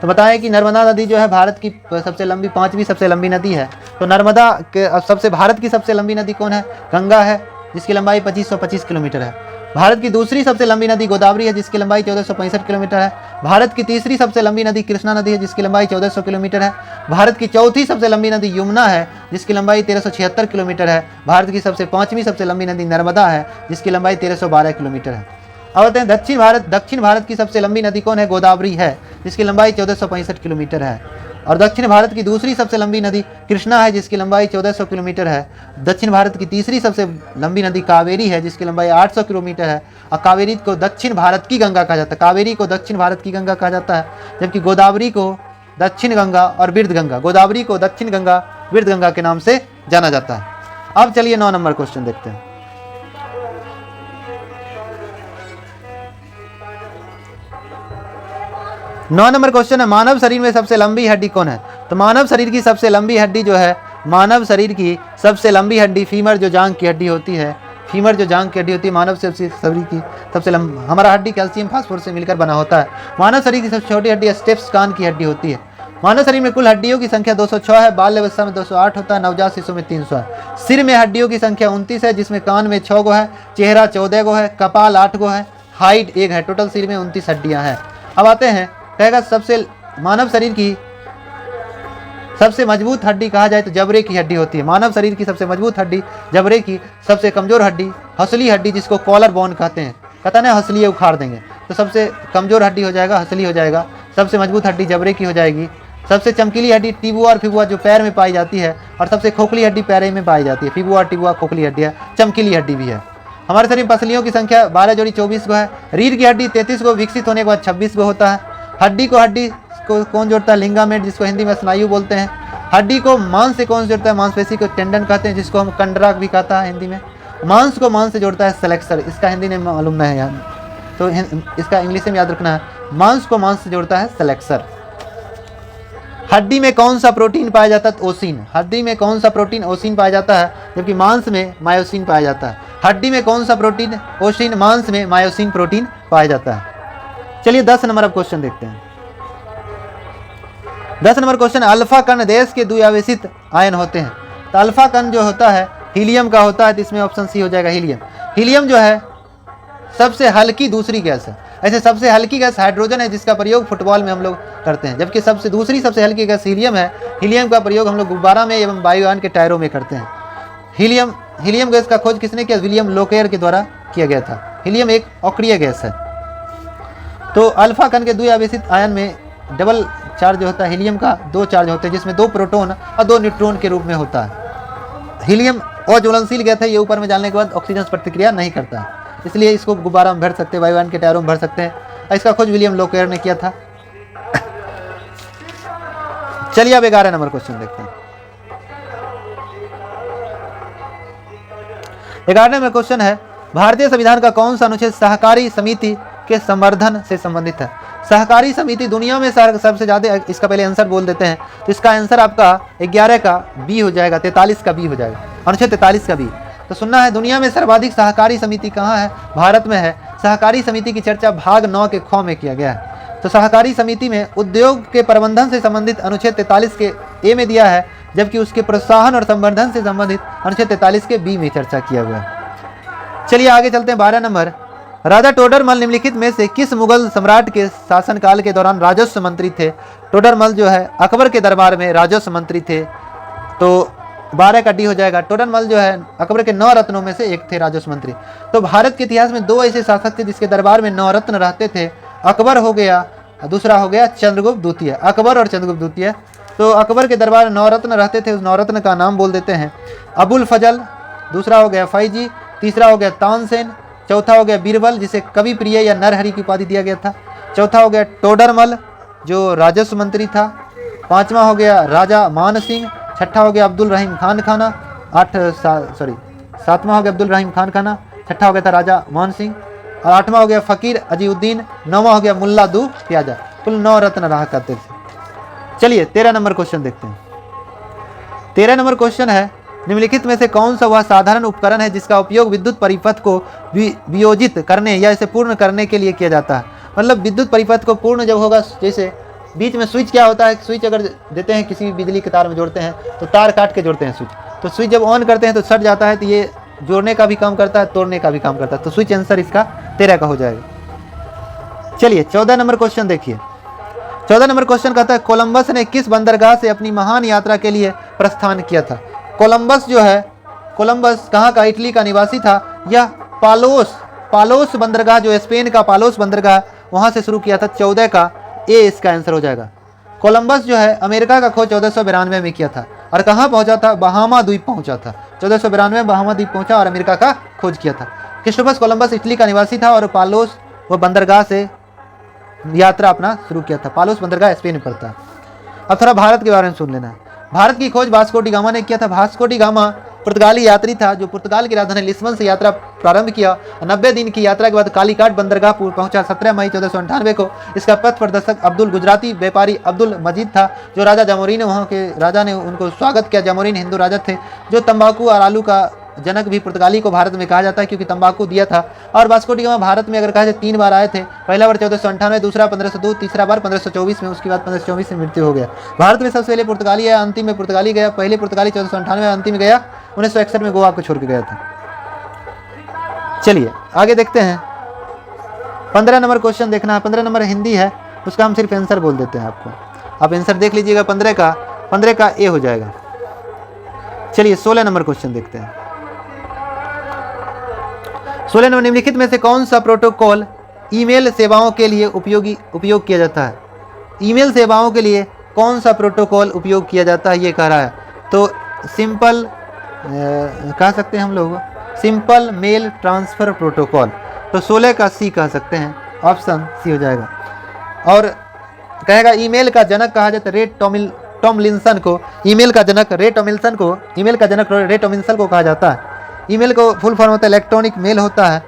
तो बताया कि नर्मदा नदी जो है भारत की सबसे लंबी 5वीं सबसे लंबी नदी है। तो नर्मदा के भारत की सबसे लंबी नदी कौन है? गंगा है, जिसकी लंबाई 2525 किलोमीटर है। भारत की दूसरी सबसे लंबी नदी गोदावरी है, जिसकी लंबाई 1465 किलोमीटर है। भारत की तीसरी सबसे लंबी नदी कृष्णा नदी है, जिसकी लंबाई 1400 किलोमीटर है। भारत की चौथी सबसे लंबी नदी यमुना है, जिसकी लंबाई 1376 किलोमीटर है। भारत की 5वीं सबसे लंबी नदी नर्मदा है, जिसकी लंबाई 1312 किलोमीटर है। अब बताएं दक्षिण भारत की सबसे लंबी नदी कौन है? गोदावरी है, जिसकी लंबाई 1465 किलोमीटर है। और दक्षिण भारत की दूसरी सबसे लंबी नदी कृष्णा है, जिसकी लंबाई 1400 किलोमीटर है। दक्षिण भारत की तीसरी सबसे लंबी नदी कावेरी है, जिसकी लंबाई 800 किलोमीटर है। और कावेरी को दक्षिण भारत की गंगा कहा जाता है। कावेरी को दक्षिण भारत की गंगा कहा जाता है, जबकि गोदावरी को दक्षिण गंगा और बिरध गंगा, गोदावरी को दक्षिण गंगा बिरध गंगा के नाम से जाना जाता है। अब चलिए 9 नंबर क्वेश्चन देखते हैं। 9 नंबर क्वेश्चन है, मानव शरीर में सबसे लंबी हड्डी कौन है? तो मानव शरीर की सबसे लंबी हड्डी जो है, मानव शरीर की सबसे लंबी हड्डी फीमर जो जांघ की हड्डी होती है, फीमर जो जांघ की हड्डी होती है, मानव शरीर की सबसे लंबी, हमारा हड्डी कैल्शियम फास्फोरस से मिलकर बना होता है। मानव शरीर की सबसे छोटी हड्डी स्टेप्स कान की हड्डी होती है। मानव शरीर में कुल हड्डियों की संख्या 206 है, बाल अवस्था में 208 होता है, नवजात शिशु में 300 है। सिर में हड्डियों की संख्या 29 है, जिसमें कान में 6 गो है, चेहरा 14 गो है, कपाल 8 गो है, हाइट 1 है, टोटल सिर में 29 हड्डियां हैं। अब आते हैं, कहेगा सबसे मानव शरीर की सबसे मजबूत हड्डी कहा जाए तो जबड़े की हड्डी होती है। मानव शरीर की सबसे मजबूत हड्डी जबड़े की, सबसे कमजोर हड्डी हंसली हड्डी, जिसको कॉलर बोन कहते हैं, कहता ना हंसली उखाड़ देंगे, तो सबसे कमजोर हड्डी हो जाएगा हंसली हो जाएगा। सबसे मजबूत हड्डी जबड़े की हो जाएगी। सबसे चमकीली हड्डी टिबुआ और फिबुआ जो पैर में पाई जाती है, और सबसे खोखली हड्डी पैर में पाई जाती है। फिबुआ टिबुआ खोखली हड्डी है, चमकीली हड्डी भी है। हमारे शरीर में पसलियों की संख्या 12 जोड़ी 24 गो है। रीढ़ की हड्डी 33 गो, विकसित होने के बाद 26 गो होता है। हड्डी को कौन जोड़ता है? लिंगामेंट, जिसको हिंदी में स्नायु बोलते हैं। हड्डी को मांस से कौन जोड़ता है? मांसपेशी को टेंडन कहते हैं, जिसको हम कंडरा भी कहता है हिंदी में। मांस को मांस से जोड़ता है फ्लेक्सर, इसका हिंदी में मालूम नहीं है यार, तो इसका इंग्लिश में याद रखना है, मांस को मांस से जोड़ता है फ्लेक्सर। हड्डी में कौन सा प्रोटीन पाया जाता है? ओसिन। हड्डी में कौन सा प्रोटीन? ओसिन पाया जाता है, जबकि मांस में मायोसिन पाया जाता है। हड्डी में कौन सा प्रोटीन? ओसिन। मांस में मायोसिन प्रोटीन पाया जाता है। चलिए 10 नंबर अब क्वेश्चन देखते हैं। 10 नंबर क्वेश्चन, अल्फा कण देश के द्विआवेशित आयन होते हैं। तो अल्फा कण जो होता है हीलियम का होता है, तो इसमें ऑप्शन सी हो जाएगा हीलियम। हीलियम जो है सबसे हल्की दूसरी गैस है। ऐसे सबसे हल्की गैस हाइड्रोजन है, जिसका प्रयोग फुटबॉल में हम लोग करते हैं, जबकि सबसे हल्की गैस हीलियम है। हीलियम का प्रयोग हम लोग गुब्बारा में एवं वायुयान के टायरों में करते हैं। हीलियम गैस का खोज किसने किया? विलियम लोकेयर के द्वारा किया गया था। हीलियम एक अक्रिय गैस है। तो अल्फा कण के द्विआवेशित आयन में डबल चार्ज होता है, हीलियम का 2 चार्ज होते हैं, जिसमें 2 प्रोटॉन और 2 न्यूट्रॉन के रूप में होता है। हीलियम अज्वलनशील गैस है, ये ऊपर में जाने के बाद ऑक्सीजन से प्रतिक्रिया नहीं करता है, इसलिए इसको गुब्बारा में भर सकते हैं, वायुयान के टायरों में भर सकते हैं। इसका खोज विलियम लोकेयर ने किया था। चलिए अब 11 नंबर क्वेश्चन देखते हैं। 11 नंबर क्वेश्चन है, भारतीय संविधान का कौन सा अनुच्छेद सहकारी समिति के संवर्धन से संबंधित है? सहकारी समिति दुनिया में सबसे ज्यादा, इसका पहले आंसर बोल देते हैं, तो इसका आंसर आपका 11 का बी हो जाएगा, 43 का बी हो जाएगा, अनुच्छेद 43 का बी। तो सुनना है, दुनिया में सर्वाधिक सहकारी समिति कहाँ है? भारत में है। सहकारी समिति की चर्चा भाग 9 के ख में किया गया है। तो सहकारी समिति में उद्योग के प्रबंधन से संबंधित अनुच्छेद 43 के ए में दिया है, जबकि उसके प्रोत्साहन और संवर्धन से संबंधित अनुच्छेद 43 के बी में चर्चा किया हुआ है। चलिए आगे चलते हैं। 12 नंबर, राजा टोडरमल निम्नलिखित में से किस मुगल सम्राट के शासनकाल के दौरान राजस्व मंत्री थे? टोडरमल जो है अकबर के दरबार में राजस्व मंत्री थे, तो 12 का डी हो जाएगा। टोडरमल जो है अकबर के 9 रत्नों में से एक थे राजस्व मंत्री। तो भारत के इतिहास में 2 ऐसे शासक थे जिसके दरबार में 9 रत्न रहते थे। अकबर हो गया, दूसरा हो गया चंद्रगुप्त द्वितीय। अकबर और चंद्रगुप्त द्वितीय। तो अकबर के दरबार में 9 रत्न रहते थे, उस 9 रत्न का नाम बोल देते हैं। अबुल फजल, दूसरा हो गया फैजी, तीसरा हो गया तानसेन, चौथा हो गया बीरबल जिसे कवि प्रिय या नरहरि की उपाधि दिया गया था, चौथा हो गया टोडरमल जो राजस्व मंत्री था, पांचवा हो गया राजा मान सिंह, छठा हो गया अब्दुल रहीम खान खाना, सातवां हो गया अब्दुल रहीम खान खाना, छठा हो गया था राजा मान सिंह, और आठवां हो गया फकीर अजीउद्दीन, नौवां हो गया मुल्ला दू प्याजा। कुल 9 रत्न रहा करते थे। चलिए 13 नंबर क्वेश्चन देखते हैं। 13 नंबर क्वेश्चन है, निम्नलिखित में से कौन सा वह साधारण उपकरण है जिसका उपयोग विद्युत परिपथ को वियोजित करने या इसे पूर्ण करने के लिए किया जाता है? मतलब विद्युत परिपथ को पूर्ण जब होगा, जैसे बीच में स्विच क्या होता है, स्विच अगर देते हैं किसी बिजली के तार में जोड़ते हैं तो तार काट के जोड़ते हैं स्विच, तो स्विच जब ऑन करते हैं तो सट जाता है, तो ये जोड़ने का भी काम करता है, तोड़ने का भी काम करता है। तो स्विच आंसर इसका 13 का हो जाएगा। चलिए 14 नंबर क्वेश्चन देखिए। 14 नंबर क्वेश्चन कहता है, कोलंबस ने किस बंदरगाह से अपनी महान यात्रा के लिए प्रस्थान किया था? कोलंबस जो है, कोलंबस कहाँ का? इटली का निवासी था। यह पालोस बंदरगाह जो स्पेन का पालोस बंदरगाह, वहाँ से शुरू किया था। 14 का ए इसका आंसर हो जाएगा। कोलंबस जो है अमेरिका का खोज 1492 में किया था, और कहाँ पहुँचा था? बहामा द्वीप पहुँचा था। 1492 में बहामा द्वीप पहुँचा और अमेरिका का खोज किया था। क्रिस्टोफर कोलंबस इटली का निवासी था और पालोस वो बंदरगाह से यात्रा अपना शुरू किया था। पालोस बंदरगाह स्पेन में पड़ता है। अब थोड़ा भारत के बारे में सुन लेना है। भारत की खोज वास्को डी गामा ने किया था। वास्को डी गामा पुर्तगाली यात्री था जो पुर्तगाल की राजधानी लिस्बन से यात्रा प्रारंभ किया। 90 दिन की यात्रा के बाद कालीघाट बंदरगाह पहुंचा। 17 मई 1498 को इसका पथ प्रदर्शक अब्दुल गुजराती व्यापारी अब्दुल मजीद था, जो राजा जामोरिन ने, वहाँ के राजा ने उनको स्वागत किया। जामोरिन हिंदू राजा थे जो तंबाकू और आलू का जनक भी पुर्तगाली को भारत में कहा जाता है, क्योंकि तंबाकू दिया था। और वास्को डी गामा भारत में अगर कहा जाए 3 बार आए थे। पहला बार 1498, दूसरा 1502, तीसरा बार 1524 में, उसके बाद 1524 में मृत्यु हो गया। भारत में सबसे पहले पुर्तगाली आया, अंतिम में पुर्तगाली गया। पहले पुर्तगाली 1498 अंतिम में गया, 1961 में गोवा को छोड़ के गया था। चलिए आगे देखते हैं। 15 नंबर क्वेश्चन देखना है। 15 नंबर हिंदी है, उसका हम सिर्फ आंसर बोल देते हैं आपको, आप आंसर देख लीजिएगा। 15 का ए हो जाएगा। चलिए 16 नंबर क्वेश्चन देखते हैं। 16 नंबर, निम्नलिखित में से कौन सा प्रोटोकॉल ईमेल सेवाओं के लिए उपयोग किया जाता है? ईमेल सेवाओं के लिए कौन सा प्रोटोकॉल उपयोग किया जाता है, ये कह रहा है। तो सिंपल कह सकते हैं हम लोग सिंपल मेल ट्रांसफ़र प्रोटोकॉल। तो 16 का सी कह सकते हैं, ऑप्शन सी हो जाएगा। और कहेगा ईमेल का जनक कहा जाता है रे टॉमलिंसन को। ईमेल का जनक रे टॉमलिंसन को कहा जाता है। ईमेल को फुल फॉर्म होता है इलेक्ट्रॉनिक मेल होता है।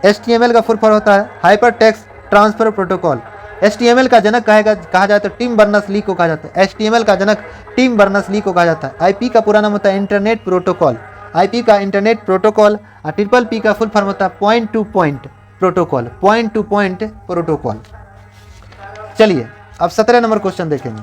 HTML का फुल फॉर्म होता है hyper text transfer protocol. HTML का जनक कहा जाता है टिम बर्नर्स-ली को कहा जाता है। HTML का जनक टिम बर्नर्स-ली को कहा जाता है। IP का पूरा नाम होता है इंटरनेट प्रोटोकॉल। IP का इंटरनेट प्रोटोकॉल। और PPP का फुल फॉर्म होता है point two point protocol. Point two point protocol. चलिए अब 17 नंबर क्वेश्चन देखेंगे।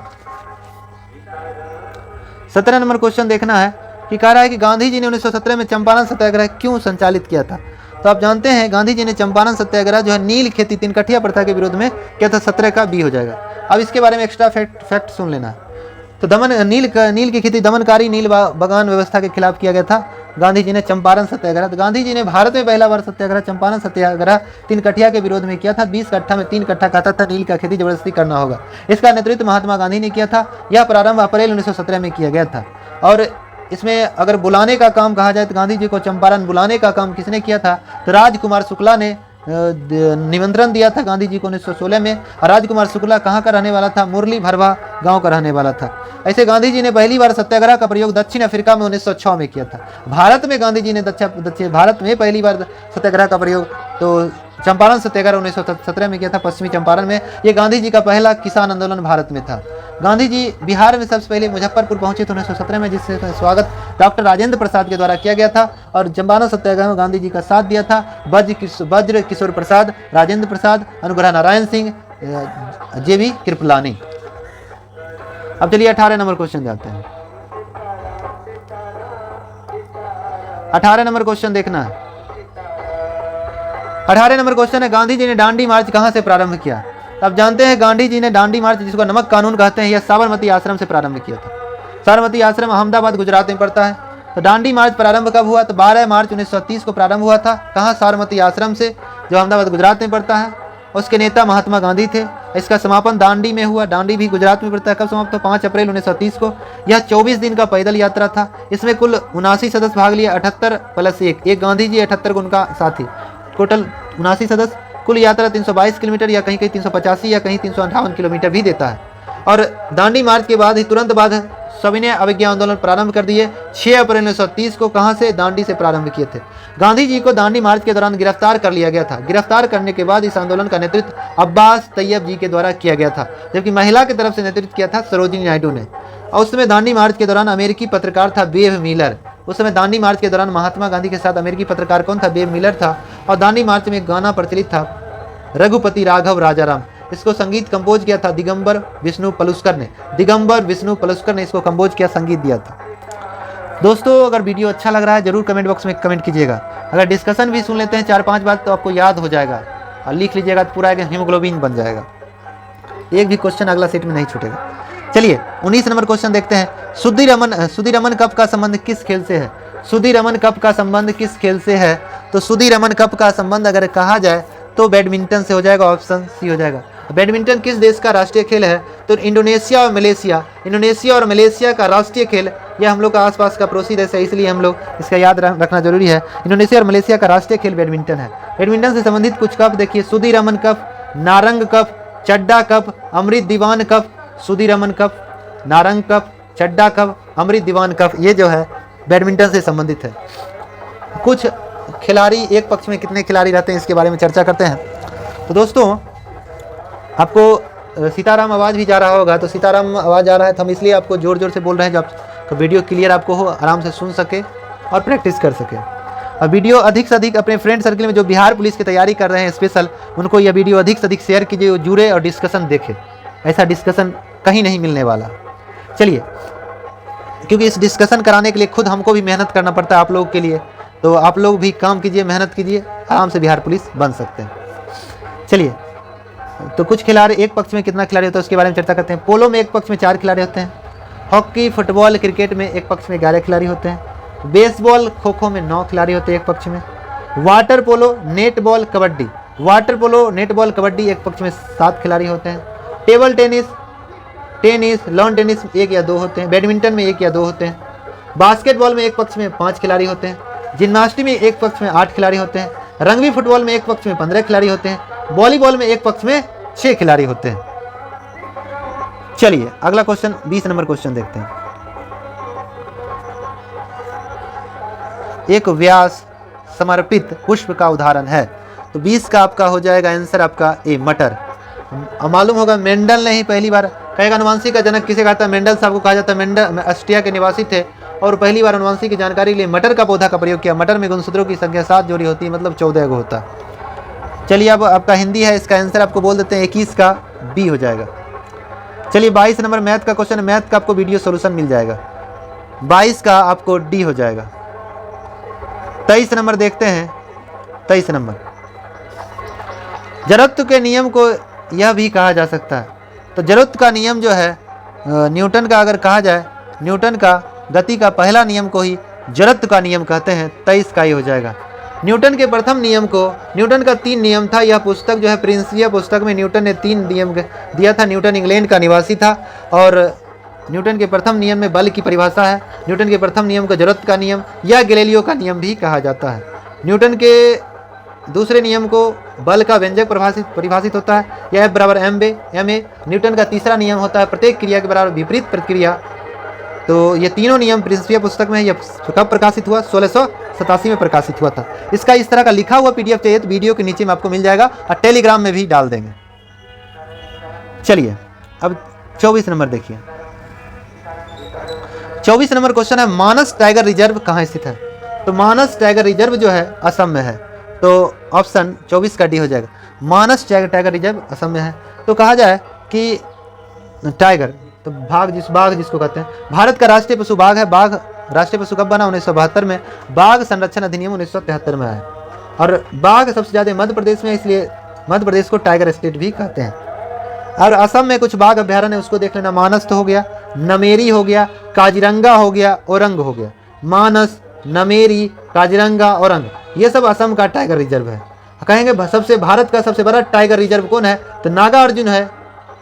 17 नंबर क्वेश्चन देखना है कि कह रहा है कि गांधी जी ने 1917 में चंपारण सत्याग्रह क्यों संचालित किया था? तो आप जानते हैं गांधी जी ने चंपारण सत्याग्रह जो है नील खेती 3 कठिया प्रथा के विरोध में किया था। 17 का बी हो जाएगा। अब इसके बारे में एक्स्ट्रा फैक्ट सुन लेना है। तो नील की खेती दमनकारी नील बागान व्यवस्था के खिलाफ किया गया था गांधी जी ने चंपारण सत्याग्रह। तो गांधी जी ने भारत में पहला बार सत्याग्रह चंपारण सत्याग्रह 3 कठिया के विरोध में किया था। 20 कट्ठा में 3 कट्ठा कहता था नील का खेती जबरदस्ती करना होगा। इसका नेतृत्व महात्मा गांधी ने किया था। यह प्रारंभ अप्रैल 1917 में किया गया था। और इसमें अगर बुलाने का काम कहा जाए तो गांधी जी को चंपारण बुलाने का काम किसने किया था? तो राजकुमार शुक्ला ने निमंत्रण दिया था गांधी जी को 1916 में। और राजकुमार शुक्ला कहाँ का रहने वाला था? मुरली भरवा गांव का रहने वाला था। ऐसे गांधी जी ने पहली बार सत्याग्रह का प्रयोग दक्षिण अफ्रीका में 1906 में किया था। भारत में गांधी जी ने भारत में पहली बार सत्याग्रह का प्रयोग तो चंपारण सत्याग्रह 1917 में किया था, पश्चिमी चंपारण में। ये गांधी जी का पहला किसान आंदोलन भारत में था। गांधी जी बिहार में सबसे पहले मुजफ्फरपुर पहुंचे थे 1917 में, जिससे स्वागत डॉक्टर राजेंद्र प्रसाद के द्वारा किया गया था। और चंपारण सत्याग्रह में गांधी जी का साथ दिया था वज्र किशोर प्रसाद, राजेंद्र प्रसाद, अनुग्रह नारायण सिंह, JV कृपलानी। अब चलिए 18 नंबर क्वेश्चन जाते हैं। 18 नंबर क्वेश्चन देखना है। 18 नंबर क्वेश्चन है गांधी जी ने दांडी मार्च कहां से प्रारंभ किया? अब जानते हैं गांधी जी ने दांडी मार्च, जिसको नमक कानून कहते हैं, यह साबरमती आश्रम से प्रारंभ किया था। साबरमती आश्रम अहमदाबाद गुजरात में पड़ता है। तो दांडी मार्च प्रारंभ कब हुआ? तो 12 मार्च 1930 को प्रारंभ हुआ था। कहाँ? साबरमती आश्रम से, जो अहमदाबाद गुजरात में पड़ता है। उसके नेता महात्मा गांधी थे। इसका समापन दांडी में हुआ। दांडी भी गुजरात में पड़ता है। कब समाप्त हुआ? 5 अप्रैल 1930 को। यह 24 दिन का पैदल यात्रा था। इसमें कुल 79 सदस्य भाग लिए, 78 + 1 गांधी जी, 78 को उनका साथी, टोटल 79 सदस्य। कुल यात्रा 322 किलोमीटर या कहीं कहीं 385 या कहीं 358 किलोमीटर भी देता है। और दांडी मार्च के बाद ही तुरंत बाद सविनय अवज्ञा आंदोलन प्रारंभ कर दिए। 6 अप्रैल 1930 को कहां से? दांडी से प्रारंभ किए थे। गांधी जी को दांडी मार्च के दौरान गिरफ्तार कर लिया गया था। गिरफ्तार करने के बाद इस आंदोलन का नेतृत्व अब्बास तैयब जी के द्वारा किया गया था, जबकि महिला की तरफ से नेतृत्व किया था सरोजिनी नायडू ने। और उस समय दांडी मार्च के दौरान अमेरिकी पत्रकार था बेव मिलर। उस समय दांडी मार्च के दौरान महात्मा गांधी के साथ अमेरिकी पत्रकार कौन था? बेव मिलर था। और दांडी मार्च में एक गाना प्रचलित था, रघुपति राघव राजाराम। इसको संगीत कंपोज किया था दिगंबर विष्णु पलुस्कर ने। दिगंबर विष्णु पलुस्कर ने इसको कंपोज किया, संगीत दिया था। दोस्तों अगर वीडियो अच्छा लग रहा है जरूर कमेंट बॉक्स में कमेंट कीजिएगा। अगर डिस्कशन भी सुन लेते हैं 4-5 बार तो आपको याद हो जाएगा, और लिख लीजिएगा तो पूरा एक हीमोग्लोबिन बन जाएगा। एक भी क्वेश्चन अगला सेट में नहीं छूटेगा। चलिए 19 नंबर क्वेश्चन देखते हैं। सुधीरमन कप का संबंध किस खेल से है? सुधीरमन कप का संबंध किस खेल से है? तो सुधीरमन कप का संबंध अगर कहा जाए तो बैडमिंटन से हो जाएगा, ऑप्शन सी हो जाएगा। बैडमिंटन किस देश का राष्ट्रीय खेल है? तो इंडोनेशिया और मलेशिया। इंडोनेशिया और मलेशिया का राष्ट्रीय खेल, यह हम लोग का आसपास का पड़ोसी देश है, इसलिए हम लोग इसका याद रखना जरूरी है। इंडोनेशिया और मलेशिया का राष्ट्रीय खेल बैडमिंटन है। बैडमिंटन से संबंधित कुछ कप देखिए, Sudirman cup, Narang cup, Chadha cup, Amrit Diwan cup. Sudirman cup, Narang cup, Chadha cup, Amrit Diwan cup, ये जो है बैडमिंटन से संबंधित है। कुछ खिलाड़ी एक पक्ष में कितने खिलाड़ी रहते हैं इसके बारे में चर्चा करते हैं। तो दोस्तों आपको सीताराम आवाज़ भी जा रहा होगा, तो सीताराम आवाज़ आ रहा है तो हम इसलिए आपको ज़ोर ज़ोर से बोल रहे हैं जो आपको वीडियो क्लियर आपको हो, आराम से सुन सके और प्रैक्टिस कर सके। और वीडियो अधिक से अधिक अपने फ्रेंड सर्कल में जो बिहार पुलिस की तैयारी कर रहे हैं स्पेशल, उनको यह वीडियो अधिक से अधिक शेयर कीजिए, जुड़े और डिस्कशन देखें। ऐसा डिस्कशन कहीं नहीं मिलने वाला। चलिए, क्योंकि इस डिस्कशन कराने के लिए खुद हमको भी मेहनत करना पड़ता है आप लोगों के लिए, तो आप लोग भी काम कीजिए, मेहनत कीजिए, आराम से बिहार पुलिस बन सकते हैं। चलिए, तो कुछ खिलाड़ी एक पक्ष में कितना खिलाड़ी होता है उसके बारे में चर्चा करते हैं। पोलो में एक पक्ष में 4 खिलाड़ी होते हैं। हॉकी, फुटबॉल, क्रिकेट में एक पक्ष में 11 खिलाड़ी होते हैं। बेसबॉल, खो खो में 9 खिलाड़ी होते हैं एक पक्ष में। Water polo, netball, kabaddi, water polo, netball, kabaddi एक पक्ष में 7 खिलाड़ी होते हैं। टेबल टेनिस, लॉन टेनिस 1 या 2 होते हैं। बैडमिंटन में 1 या 2 होते हैं। बास्केटबॉल में एक पक्ष में 5 खिलाड़ी होते हैं। जिम्नास्टिक में एक पक्ष में 8 खिलाड़ी होते हैं। रग्बी फुटबॉल में एक पक्ष में 15 खिलाड़ी होते हैं। वॉलीबॉल में एक पक्ष में 6 खिलाड़ी होते हैं। चलिए अगला क्वेश्चन, 20 नंबर क्वेश्चन देखते हैं। एक व्यास समर्पित पुष्प का उदाहरण है। तो 20 का आपका हो जाएगा आंसर आपका ए, मटर। मालूम होगा मेंडल ने ही पहली बार कहेगा अनुवांशिक का जनक किसे कहा था? मेंडल साहब को कहा जाता है। मेंडल ऑस्ट्रिया के निवासी थे और पहली बार अनुवांशिक की जानकारी के लिए मटर का पौधा का प्रयोग किया। मटर में गुणसूत्रों की संख्या 7 जोड़ी होती है, मतलब 14 को होता है। चलिए अब आपका हिंदी है, इसका आंसर आपको बोल देते हैं 21 का बी हो जाएगा। चलिए 22 नंबर मैथ का क्वेश्चन है। मैथ का आपको वीडियो सोल्यूशन मिल जाएगा। 22 का आपको डी हो जाएगा। 23 नंबर देखते हैं। 23 नंबर, जड़त्व के नियम को यह भी कहा जा सकता है। तो जड़त्व का नियम जो है न्यूटन का, अगर कहा जाए न्यूटन का गति का पहला नियम को ही जड़त्व का नियम कहते हैं। 23 का ही हो जाएगा। न्यूटन के प्रथम नियम को, न्यूटन का 3 नियम था। यह पुस्तक जो है प्रिंसिपिया पुस्तक में न्यूटन ने 3 नियम दिया था। न्यूटन इंग्लैंड का निवासी था और न्यूटन के प्रथम नियम में बल की परिभाषा है। न्यूटन के प्रथम नियम को जड़त्व का नियम या गैलीलियो का नियम भी कहा जाता है। न्यूटन के दूसरे नियम को बल का व्यंजक परिभाषित होता है, यह बराबर एम ए। न्यूटन का तीसरा नियम होता है प्रत्येक क्रिया के बराबर विपरीत प्रतिक्रिया। तो ये तीनों नियम प्रिंसिपिया पुस्तक में, यह कब प्रकाशित हुआ? 1687 में प्रकाशित हुआ था। इसका इस तरह का लिखा हुआ PDF चाहिए तो वीडियो के नीचे में आपको मिल जाएगा और टेलीग्राम में भी डाल देंगे। चलिए अब 24 नंबर देखिए। 24 नंबर क्वेश्चन है, मानस टाइगर रिजर्व कहाँ स्थित है? तो मानस टाइगर रिजर्व जो है असम में है। तो ऑप्शन 24 का डी हो जाएगा। मानस टाइगर रिजर्व असम में है। तो कहा जाए कि टाइगर, तो बाघ जिसको कहते हैं, भारत का राष्ट्रीय पशु बाघ है। बाघ राष्ट्रीय पशु कब बना? 1972 में। बाघ संरक्षण अधिनियम 1973 में आया और बाघ सबसे ज़्यादा मध्य प्रदेश में, इसलिए मध्य प्रदेश को टाइगर स्टेट भी कहते हैं। और असम में कुछ बाघ अभ्यारण्य है, उसको देख लेना। मानस तो हो गया, नमेरी हो गया, काजीरंगा हो गया, औरंग हो गया। मानस, नमेरी, काजीरंगा, औरंग, ये सब असम का टाइगर रिजर्व है। कहेंगे सबसे भारत का सबसे बड़ा टाइगर रिजर्व कौन है? तो नागार्जुन है,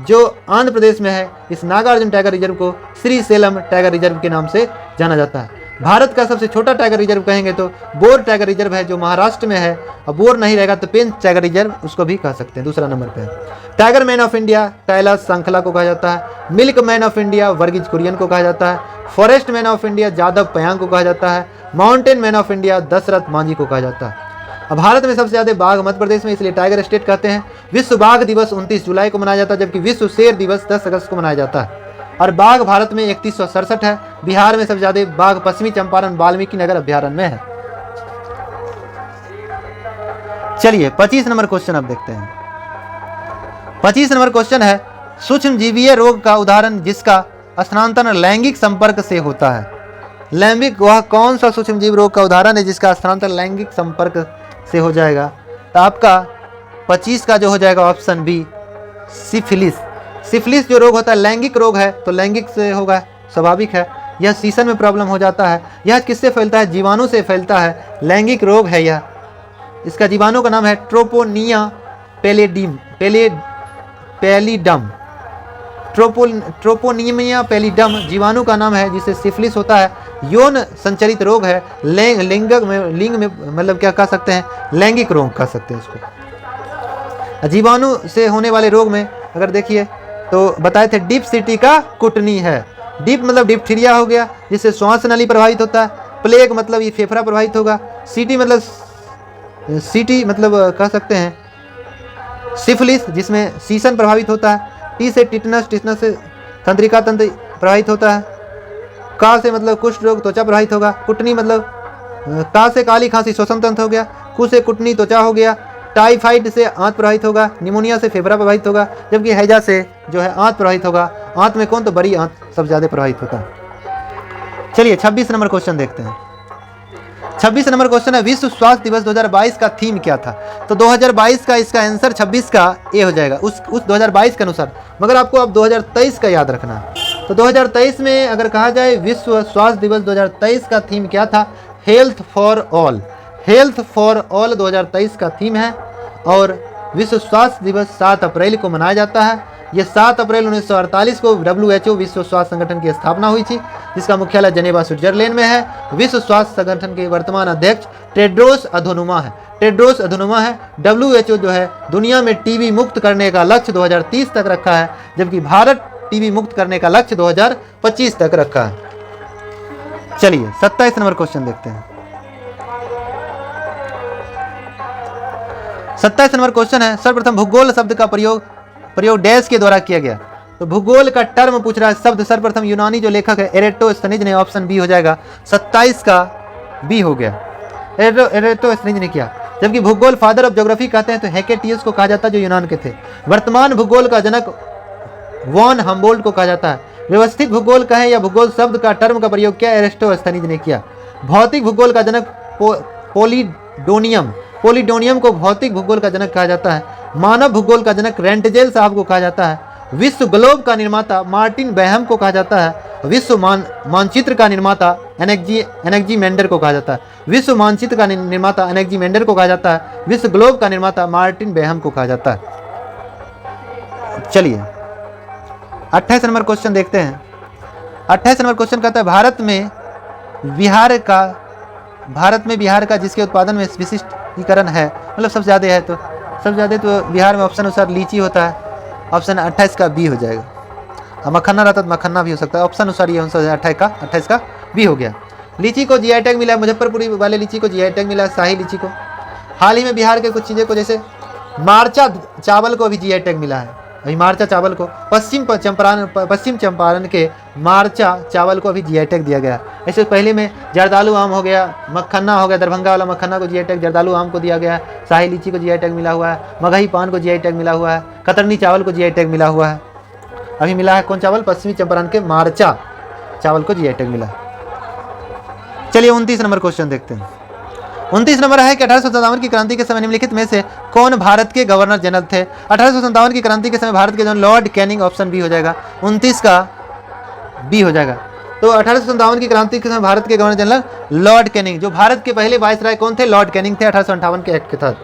जो आंध्र प्रदेश में है। इस नागार्जुन टाइगर रिजर्व को श्रीशैलम टाइगर रिजर्व के नाम से जाना जाता है। भारत का सबसे छोटा टाइगर रिजर्व कहेंगे तो बोर टाइगर रिजर्व है, जो महाराष्ट्र में है। अब बोर नहीं रहेगा तो पेंच टाइगर रिजर्व उसको भी कह सकते हैं। दूसरा नंबर पे है tiger man of India, Kailash Sankhla को कहा जाता है। Milk man of India, Verghese Kurien को कहा जाता है। Forest man of India, Jadav Payeng को कहा जाता है। Mountain man of India, Dashrath Manjhi को कहा जाता है। अब भारत में सबसे ज्यादा बाघ मध्य प्रदेश में, इसलिए टाइगर स्टेट कहते हैं। विश्व बाघ दिवस 29 जुलाई को मनाया जाता है, जबकि विश्व शेर दिवस 10 अगस्त को मनाया जाता है। और बाघ भारत में 3167 है। बिहार में सबसे ज्यादा बाघ पश्चिमी चंपारण वाल्मीकि नगर अभ्यारण्य में है। चलिए 25 नंबर क्वेश्चन अब देखते हैं। 25 नंबर क्वेश्चन है, सूक्ष्म जीवीय रोग का उदाहरण जिसका स्थानांतरण लैंगिक संपर्क से होता है। लैंगिक, वह कौन सा सूक्ष्म जीव रोग का उदाहरण है जिसका स्थानांतरण लैंगिक संपर्क से हो जाएगा? तो आपका 25 का जो हो जाएगा ऑप्शन बी, सिफिलिस। सिफिलिस जो रोग होता है लैंगिक रोग है, तो लैंगिक से होगा, स्वाभाविक है। यह सीसन में प्रॉब्लम हो जाता है। यह किससे फैलता है? जीवाणु से फैलता है। लैंगिक रोग है यह। इसका जीवाणु का नाम है ट्रोपोनिया पैलिडम। ट्रोपोनिमिया पैलिडम जीवाणु का नाम है, जिससे सिफिलिस होता है। यौन संचरित रोग है। लिंग में मतलब क्या कह सकते हैं? लैंगिक रोग कह सकते हैं इसको। जीवाणु से होने वाले रोग में अगर देखिए तो बताए थे डिप्सिटी का कुटनी है। डिप मतलब डिप्थीरिया हो गया, जिससे श्वास नली प्रभावित होता है। प्लेग मतलब ये फेफड़ा प्रभावित होगा। सिटी मतलब सीटी मतलब कह सकते हैं सिफिलिस जिसमें सीसन प्रभावित होता है। टी से टिटनस, टिटनस से तंत्रिका तंत्र प्रभावित होता है। का से मतलब कुष्ठ रोग, त्वचा प्रभावित होगा। कुटनी मतलब का से काली खांसी, श्वसन तंत्र हो गया। कु से कुटनी, त्वचा हो गया। टाइफाइड से आंत प्रभावित होगा। निमोनिया से फेफड़ा प्रभावित होगा। जबकि हैजा से जो है आंत प्रभावित होगा। आंत में कौन? तो बड़ी आंत सबसे ज़्यादा प्रभावित होता है। चलिए 26 नंबर क्वेश्चन देखते हैं। 26 नंबर क्वेश्चन है, विश्व स्वास्थ्य दिवस 2022 का थीम क्या था? तो 2022 का इसका आंसर 26 का ए हो जाएगा उस 2022 के अनुसार, मगर आपको अब 2023 का याद रखना है। तो 2023 में अगर कहा जाए विश्व स्वास्थ्य दिवस 2023 का थीम क्या था? Health for all. Health for all 2023 का थीम है और विश्व स्वास्थ्य दिवस 7 अप्रैल को मनाया जाता है। ये 7 अप्रैल 1948 को WHO विश्व स्वास्थ्य संगठन की स्थापना हुई थी, जिसका मुख्यालय जेनेवा स्विट्जरलैंड में है। विश्व स्वास्थ्य संगठन के वर्तमान अध्यक्ष टेड्रोस अधनोमा है। टेड्रोस अधनोमा है। WHO जो है दुनिया में टीबी मुक्त करने का लक्ष्य 2030 तक रखा है, जबकि भारत टीबी मुक्त करने का लक्ष्य 2025 तक रखा है। चलिए 27 नंबर क्वेश्चन देखते हैं। 27 नंबर क्वेश्चन है, सर्वप्रथम भूगोल शब्द का प्रयोग डैश के द्वारा किया गया। तो भूगोल का टर्म पूछ रहा है। शब्द सर्वप्रथम यूनानी जो लेखक है एरेटोस्थनीज ने, ऑप्शन बी हो जाएगा। 27 का बी हो गया, एरेटोस्थनीज ने किया। जबकि भूगोल फादर ऑफ ज्योग्राफी कहते हैं तो हेकेटियस को कहा जाता है जो यूनान के थे। वर्तमान भूगोल का जनक वॉन हम्बोल्ट को कहा जाता है। व्यवस्थित भूगोल कहें या भूगोल शब्द का टर्म का प्रयोग क्या एरिस्टोस्थनीज ने किया। भौतिक भूगोल का जनक पोलिडोनियम को भौतिक भूगोल का जनक कहा जाता है। मानव भूगोल का जनक रेंटजेल साहब को कहा जाता है। विश्व ग्लोब का निर्माता मार्टिन बैहम को कहा जाता है। विश्व मानचित्र का निर्माता एनेक्जीमेंडर को कहा जाता है। विश्व मानचित्र का निर्माता एनेक्जीमेंडर को कहा जाता है। विश्व ग्लोब का निर्माता मार्टिन बैहम को कहा जाता है। चलिए 28 नंबर क्वेश्चन देखते हैं। 28 नंबर क्वेश्चन कहता है, भारत में बिहार का जिसके उत्पादन में विशिष्टीकरण है, मतलब सबसे ज़्यादा है, तो सबसे ज़्यादा तो बिहार में ऑप्शन अनुसार लीची होता है। ऑप्शन 28 का बी हो जाएगा। अब मखन्ना रहता तो मखन्ना भी हो सकता है। ऑप्शन अनुसार ये 28 का बी हो गया। लीची को जीआई टैग मिला है। मुजफ्फरपुरी वाले लीची को जीआई टैग मिला है, शाही लीची को। हाल ही में बिहार के कुछ चीज़ें को, जैसे मार्चा चावल को भी जीआई टैग मिला है। अभी मार्चा चावल को पश्चिम चंपारण के मार्चा चावल को अभी जीआई टैग दिया गया। ऐसे पहले में जर्दालू आम हो गया, मखन्ना हो गया, दरभंगा वाला मखन्ना को जीआई टैग जर्दालू आम को दिया गया है। शाही लीची को जीआई टैग मिला हुआ है। मगही पान को जीआई टैग मिला हुआ है। कतरनी चावल को जीआई टैग मिला हुआ है। अभी मिला है कौन चावल? पश्चिमी चंपारण के मार्चा चावल को जीआई टैग मिला। चलिए 29 नंबर क्वेश्चन देखते हैं। 29 नंबर है कि 1857 की क्रांति के समय निम्नलिखित में से कौन भारत के गवर्नर जनरल थे? 1857 की क्रांति के समय भारत के general Lord Canning, option B हो जाएगा। 29 का बी हो जाएगा। तो 1857 की क्रांति के समय भारत के गवर्नर जनरल लॉर्ड कैनिंग। जो भारत के पहले वायसराय कौन थे? लॉर्ड कैनिंग थे। 1858 के एक्ट के तहत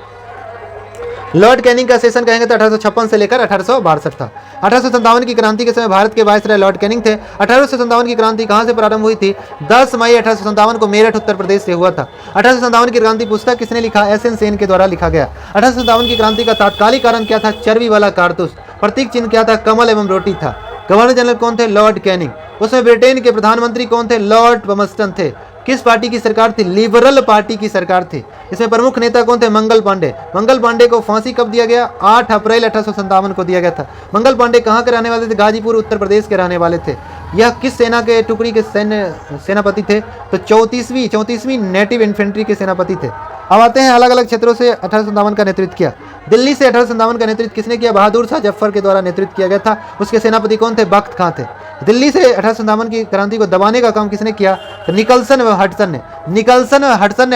लॉर्ड कैनिंग का सेशन कहेंगे तो 1856 से लेकर 1862 था। 1857 की क्रांति के समय भारत के वायसराय लॉर्ड कैनिंग थे। 1857 की क्रांति कहां से प्रारंभ हुई थी? 10 मई 1857 को मेरठ उत्तर प्रदेश से हुआ था। 1857 की क्रांति पुस्तक किसने लिखा? एसएन सेन के द्वारा लिखा गया। 1857 की क्रांति का तात्कालिक कारण क्या था? चर्बी वाला कारतूस। प्रतीक चिन्ह क्या था? कमल एवं रोटी था। गवर्नर जनरल कौन थे? Lord Canning. उसमें ब्रिटेन के प्रधानमंत्री कौन थे? लॉर्ड पमस्टन थे। किस पार्टी की सरकार थी? लिबरल पार्टी की सरकार थी। इसमें प्रमुख नेता कौन थे? मंगल पांडे। मंगल पांडे को फांसी कब दिया गया? 8 अप्रैल 1857 को दिया गया था। मंगल पांडे कहाँ के रहने वाले थे? गाजीपुर उत्तर प्रदेश के रहने वाले थे। यह किस सेना के टुकड़ी के सेनापति थे? तो 34वीं नेटिव इन्फेंट्री के सेनापति थे। अब आते हैं अलग अलग क्षेत्रों से 1857 का नेतृत्व किया। दिल्ली से 1857 का नेतृत्व किसने किया? बहादुर शाह जफर के द्वारा नेतृत्व किया गया था। उसके सेनापति कौन थे? बख्त खां थे। दिल्ली से 1857 की क्रांति को दबाने का काम किसने किया? निकलसन व हडसन ने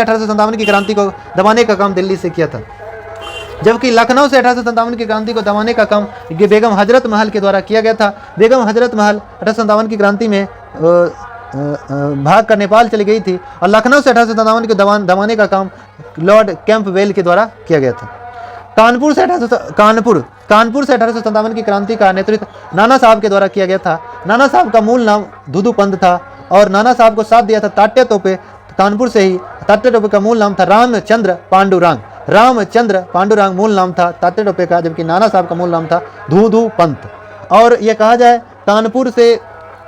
1857 की क्रांति को दबाने का काम दिल्ली से किया था। जबकि लखनऊ से 1857 की क्रांति को दबाने का काम बेगम हजरत महल के द्वारा किया गया था। बेगम हजरत महल 1857 की क्रांति में भाग कर नेपाल चली गई थी और लखनऊ से 1857 को दबाने का काम लॉर्ड कैंपबेल के द्वारा किया गया था। कानपुर से 1857 की क्रांति का नेतृत्व नाना साहब के द्वारा किया गया था। नाना साहब का मूल नाम दुदू पंत था और नाना साहब को साथ दिया था तात्या टोपे। कानपुर से ही तात्या टोपे का मूल नाम था रामचंद्र पांडुरंग मूल नाम था तात्या टोपे का, जबकि नाना साहब का मूल नाम था दुदू पंत। और यह कहा जाए कानपुर से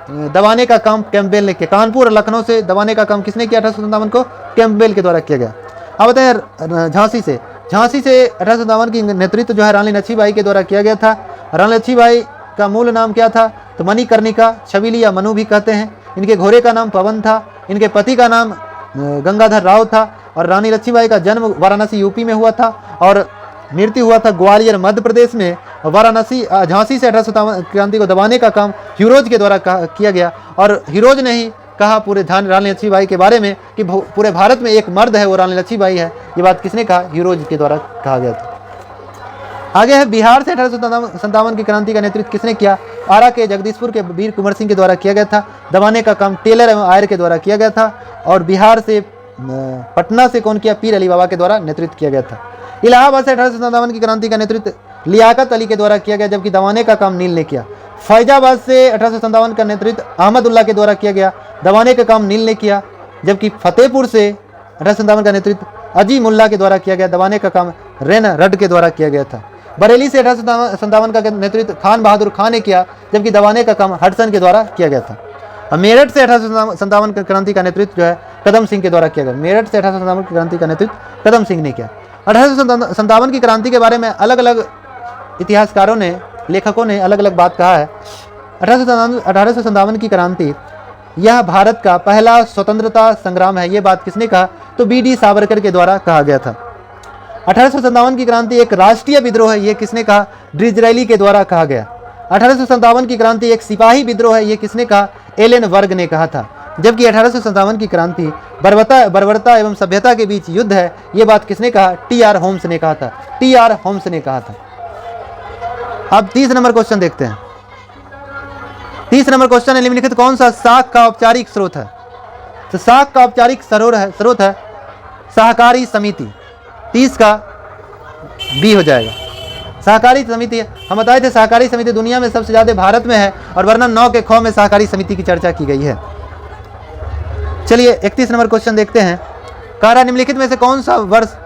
दबाने का काम कैंपबेल ने किया। कानपुर और लखनऊ से दबाने का काम किसने किया? 1857 को कैंपबेल के द्वारा किया गया। अब बताएं झांसी से 1857 की नेतृत्व जो है रानी लक्ष्मीबाई के द्वारा किया गया था। रानी लक्ष्मीबाई का मूल नाम क्या था? तो मणिकर्णिका, छबीली या मनु भी कहते हैं। इनके घोड़े का नाम पवन था। इनके पति का नाम गंगाधर राव था। और रानी लक्ष्मीबाई का जन्म वाराणसी यूपी में हुआ था और मृत्यु हुआ था ग्वालियर मध्य प्रदेश में। वाराणसी झांसी से 1857 क्रांति को दबाने का काम हीरोज के द्वारा किया गया। और हीरोज ने ही कहा पूरे रानी लक्ष्मीबाई के बारे में कि पूरे भारत में एक मर्द है, वो रानी लक्ष्मीबाई है। ये बात किसने कहा? हीरोज के द्वारा कहा गया था। आगे है बिहार से 1857 की क्रांति का नेतृत्व किसने किया? आरा के जगदीशपुर के वीर कुंवर सिंह के द्वारा किया गया था। दबाने का काम टेलर एवं आयर के द्वारा किया गया था। और बिहार से पटना से कौन किया? पीर अली बाबा के द्वारा नेतृत्व किया गया था। इलाहाबाद से 1857 की क्रांति का नेतृत्व लियाकत अली के द्वारा किया गया, जबकि दबाने का काम नील ने किया। फैजाबाद से 1857 का नेतृत्व अहमदुल्ला के द्वारा किया गया, दबाने का काम नील ने किया। जबकि फतेहपुर से 1857 का नेतृत्व अजीमुल्ला के द्वारा किया गया, दबाने का काम रेन रड के द्वारा किया गया था। बरेली से 1857 का नेतृत्व खान बहादुर खान ने किया, जबकि दबाने का काम हडसन के द्वारा किया गया था। और मेरठ से 1857 की क्रांति का नेतृत्व जो है कदम सिंह के द्वारा किया गया। मेरठ से 1857 की क्रांति का नेतृत्व कदम सिंह ने किया। 1857 की क्रांति के बारे में अलग अलग इतिहासकारों ने, लेखकों ने अलग अलग बात कहा है। 1857 की क्रांति यह भारत का पहला स्वतंत्रता संग्राम है। ये बात किसने कहा? तो बी.डी. सावरकर के द्वारा कहा गया था। 1857 की क्रांति एक राष्ट्रीय विद्रोह है। ये किसने कहा? डिसरेली के द्वारा कहा गया। 1857 की क्रांति एक सिपाही विद्रोह है। ये किसने कहा? एलन वर्ग ने कहा था। जबकि 1857 की क्रांति बर्बरता एवं सभ्यता के बीच युद्ध है। ये बात किसने कहा? टी.आर. होम्स ने कहा था। टी.आर. होम्स ने कहा था। अब 30 नंबर क्वेश्चन देखते हैं। 30 नंबर क्वेश्चन है, निम्नलिखित कौन सा साख का औपचारिक स्रोत है? तो साख का औपचारिक स्रोत है सहकारी समिति। 30 का बी हो जाएगा। सहकारी समिति, हम बताए थे सहकारी समिति दुनिया में सबसे ज्यादा भारत में है और वर्णन 9 के ख में सहकारी समिति की चर्चा की गई है। चलिए 31 नंबर क्वेश्चन देखते हैं। कह रहा निम्नलिखित में से कौन सा वर्ष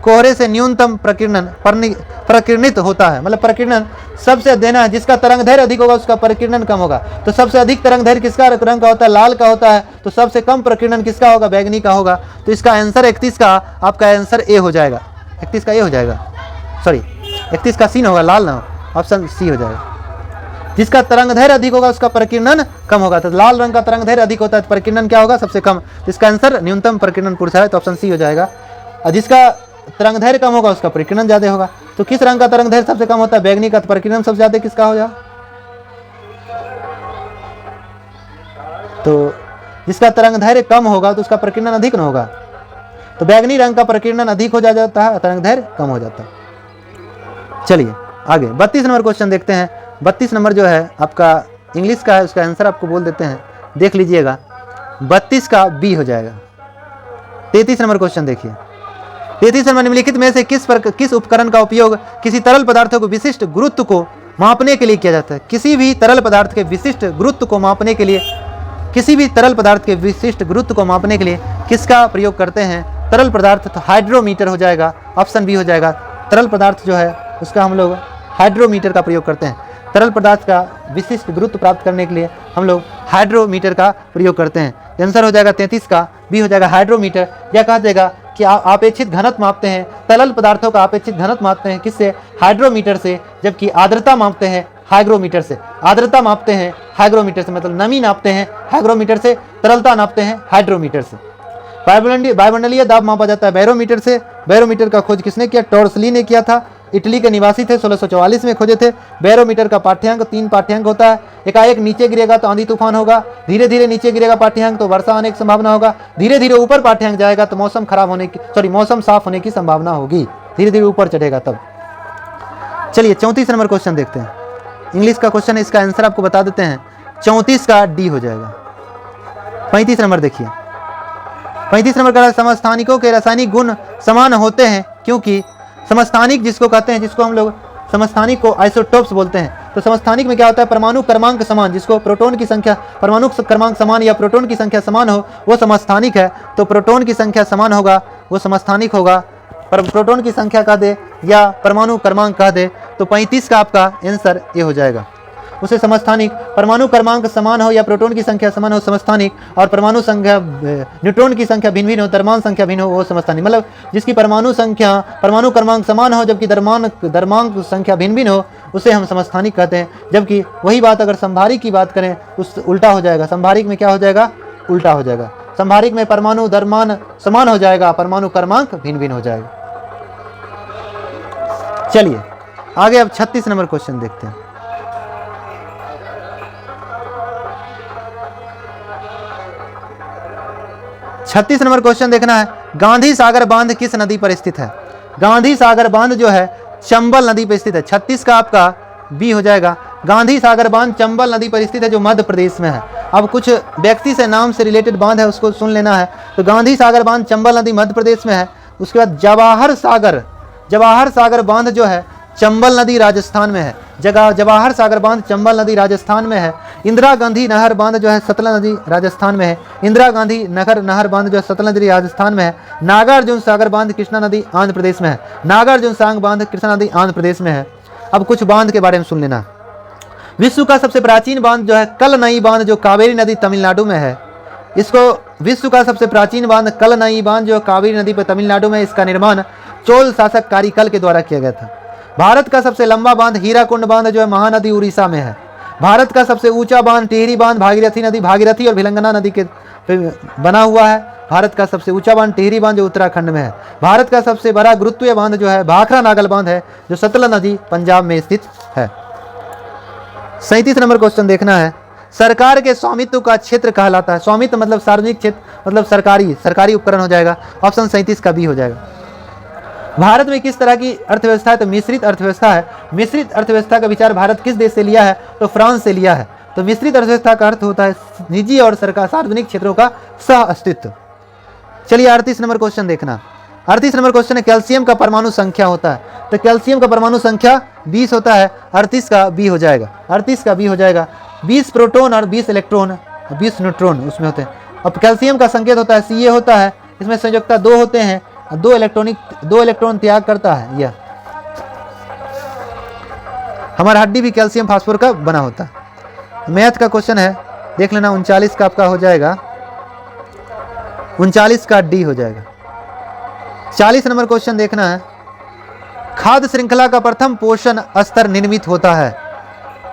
कोहरे से न्यूनतम प्रकीर्णित होता है? मतलब प्रकीर्णन सबसे देना है, जिसका तरंग दैर्घ्य अधिक होगा उसका प्रकीर्णन कम होगा। तो सबसे अधिक तरंग दैर्घ्य किसका रंग का होता है? लाल का होता है। तो सबसे कम प्रकीर्णन किसका होगा? बैगनी का होगा। तो इसका आंसर 31 का आपका आंसर ए हो जाएगा। 31 का ए हो जाएगा, सॉरी 31 का सी होगा, लाल ना, ऑप्शन सी हो जाएगा। जिसका तरंग दैर्घ्य अधिक होगा उसका प्रकीर्णन कम होगा। तो लाल रंग का तरंग दैर्घ्य अधिक होता है तो प्रकीर्णन क्या होगा? सबसे कम। इसका आंसर न्यूनतम प्रकीर्णन पुरुष है, तो ऑप्शन सी हो जाएगा। और जिसका तरंग दैर्घ्य कम होगा उसका प्रकीर्णन ज्यादा होगा। तो किस रंग का तरंग दैर्घ्य सबसे कम होता है? बैगनी का। तो प्रकीर्णन सबसे ज्यादा किसका हो जाए? तो जिसका तरंग दैर्घ्य कम होगा तो उसका प्रकीर्णन अधिक न होगा। तो बैगनी रंग का प्रकीर्णन अधिक हो जाता है, तरंग दैर्घ्य कम हो जाता है। चलिए आगे 32 नंबर क्वेश्चन देखते हैं। 32 नंबर जो है आपका इंग्लिश का है, उसका आंसर आपको बोल देते हैं, देख लीजिएगा। 32 का बी हो जाएगा। 33 नंबर क्वेश्चन देखिए। 33 नंबर, निम्नलिखित में से किस उपकरण का उपयोग किसी तरल पदार्थों को विशिष्ट गुरुत्व को मापने के लिए किया जाता है? किसी भी तरल पदार्थ के विशिष्ट गुरुत्व को मापने के लिए, किसी भी तरल पदार्थ के विशिष्ट गुरुत्व को मापने के लिए किसका प्रयोग करते हैं? तरल पदार्थ, तो हाइड्रोमीटर हो जाएगा, ऑप्शन बी हो जाएगा। तरल पदार्थ जो है उसका हम लोग हाइड्रोमीटर का प्रयोग करते हैं। तरल पदार्थ का विशिष्ट गुरुत्व प्राप्त करने के लिए हम लोग हाइड्रोमीटर का प्रयोग करते हैं। आंसर हो जाएगा 33 का बी हो जाएगा, हाइड्रोमीटर। यह कहा जाएगा कि अपेक्षित घनत्व मापते हैं, तरल पदार्थों का अपेक्षित घनत्व मापते हैं किससे? हाइड्रोमीटर से। जबकि आर्द्रता मापते हैं हाइग्रोमीटर से। आर्द्रता मापते हैं हाइग्रोमीटर से, मतलब नमी नापते हैं हाइग्रोमीटर से, तरलता नापते हैं हाइड्रोमीटर से। वायुमंडलीय दाब मापा जाता है बैरोमीटर से। बैरोमीटर का खोज किसने किया? टॉर्सली ने किया था। इटली के निवासी थे, 1644 में खोजे थे। बैरोमीटर का पाठ्यांक 3 पाठ्यांक होता है। एकाएक नीचे गिरेगा तो आंधी तूफान होगा, धीरे धीरे नीचे गिरेगा पाठ्यांक तो वर्षा होने की संभावना होगा, धीरे धीरे ऊपर पाठ्यांक जाएगा तो मौसम साफ होने की संभावना होगी, धीरे धीरे ऊपर चढ़ेगा तब। चलिए 34 नंबर क्वेश्चन देखते हैं। इंग्लिश का क्वेश्चन है, इसका आंसर आपको बता देते हैं। 34 का डी हो जाएगा। 35 नंबर देखिए। 35 नंबर का समस्थानिकों के रासायनिक गुण समान होते हैं क्योंकि समस्थानिक जिसको कहते हैं, जिसको हम लोग समस्थानिक को आइसोटोप्स बोलते हैं। तो समस्थानिक में क्या होता है? परमाणु क्रमांक समान, जिसको प्रोटॉन की संख्या, परमाणु क्रमांक समान या प्रोटॉन की संख्या समान हो वो समस्थानिक है। तो प्रोटॉन की संख्या समान होगा वो समस्थानिक होगा। पर प्रोटॉन की संख्या कह दे या परमाणु क्रमांक कह दे तो 35 का आपका आंसर ये हो जाएगा। उसे समस्थानिक। परमाणु क्रमांक समान हो या प्रोटॉन की संख्या समान हो समस्थानिक, और परमाणु संख्या न्यूट्रॉन की संख्या भिन्न भिन्न हो, द्रव्यमान संख्या भिन्न हो, वो समस्थानिक। मतलब जिसकी परमाणु क्रमांक समान हो जबकि द्रव्यमान संख्या भिन्न भिन्न हो, उसे हम समस्थानिक कहते हैं। जबकि वही बात अगर संभारिक की बात करें उस उल्टा हो जाएगा। संभारिक में क्या हो जाएगा? उल्टा हो जाएगा। संभारिक में परमाणु द्रव्यमान समान हो जाएगा, परमाणु क्रमांक भिन्न भिन्न हो जाएगा। चलिए आगे अब 36 नंबर क्वेश्चन देखते हैं। छत्तीस नंबर क्वेश्चन देखना है, गांधी सागर बांध किस नदी पर स्थित है? गांधी सागर बांध जो है चंबल नदी पर स्थित है। 36 का आपका बी हो जाएगा। गांधी सागर बांध चंबल नदी पर स्थित है जो मध्य प्रदेश में है। अब कुछ व्यक्ति से नाम से रिलेटेड बांध है उसको सुन लेना है। तो गांधी सागर बांध चंबल नदी मध्य प्रदेश में है। उसके बाद जवाहर सागर बांध जो है चंबल नदी राजस्थान में है। जवाहर सागर बांध चंबल नदी राजस्थान में है। इंदिरा गांधी नहर बांध जो है सतलज नदी राजस्थान में है। इंदिरा गांधी नहर बांध जो है सतलज नदी राजस्थान में है। नागार्जुन सागर बांध कृष्णा नदी आंध्र प्रदेश में है। नागार्जुन सागर बांध कृष्णा नदी आंध्र प्रदेश में है। अब कुछ बांध के बारे में सुन लेना। विश्व का सबसे प्राचीन बांध जो है कलनई बांध जो कावेरी नदी तमिलनाडु में है। इसको विश्व का सबसे प्राचीन बांध कलनई बांध जो कावेरी नदी पर तमिलनाडु में, इसका निर्माण चोल शासक कारिकल के द्वारा किया गया था। भारत का सबसे लंबा बांध हीराकुंड बांध जो है महानदी उड़ीसा में है। भारत का सबसे ऊंचा बांध टिहरी बांध भागीरथी और भिलंगना नदी के बना हुआ है। भारत का सबसे ऊंचा बांध टिहरी बांध जो उत्तराखंड में है। भारत का सबसे बड़ा गुरुत्वीय बांध जो है भाखरा नागल बांध है जो सतलज नदी पंजाब में स्थित है। 37 नंबर क्वेश्चन देखना है, सरकार के स्वामित्व का क्षेत्र कहलाता है। स्वामित्व मतलब सार्वजनिक क्षेत्र, मतलब सरकारी उपकरण हो जाएगा। ऑप्शन 37 का बी हो जाएगा। भारत में किस तरह की अर्थव्यवस्था है? तो मिश्रित अर्थव्यवस्था है। मिश्रित अर्थव्यवस्था का विचार भारत किस देश से लिया है? तो फ्रांस से लिया है। तो मिश्रित अर्थव्यवस्था का अर्थ होता है निजी और सरकार सार्वजनिक क्षेत्रों का सह अस्तित्व। चलिए 38 नंबर क्वेश्चन देखना। 38 नंबर क्वेश्चन है, कैल्शियम का परमाणु संख्या होता है। तो कैल्शियम का परमाणु संख्या 20 होता है। 38 का बी हो जाएगा। 38 का बी हो जाएगा। 20 प्रोटॉन और 20 इलेक्ट्रॉन 20 न्यूट्रॉन उसमें होते हैं। अब कैल्शियम का संकेत होता है Ca होता है। इसमें संयोजकता 2 होते हैं, 2 इलेक्ट्रॉन त्याग करता है। यह हमारा हड्डी भी कैल्शियम फास्फोर का बना होता है। मैथ का क्वेश्चन है, देख लेना। 39 का आपका हो जाएगा। 39 का डी हो जाएगा। 40 नंबर क्वेश्चन देखना है, खाद्य श्रृंखला का प्रथम पोषण स्तर निर्मित होता है।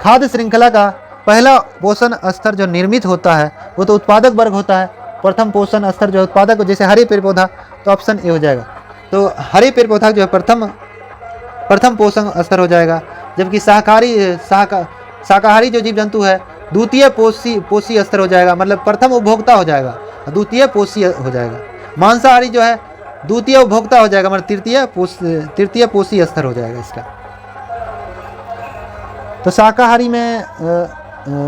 खाद्य श्रृंखला का पहला पोषण स्तर जो निर्मित होता है वो तो उत्पादक वर्ग होता है। प्रथम पोषण स्तर जो उत्पादक, जैसे हरे पेड़ पौधा, तो ऑप्शन ए हो जाएगा। तो हरे पेड़ पौधा जो है प्रथम पोषण स्तर हो जाएगा। जबकि शाकाहारी जो जीव जंतु है द्वितीय पोषी स्तर हो जाएगा, मतलब प्रथम उपभोक्ता हो जाएगा, द्वितीय पोषी हो जाएगा। मांसाहारी जो है द्वितीय उपभोक्ता हो जाएगा, मतलब तृतीय पोषी स्तर हो जाएगा इसका। तो शाकाहारी में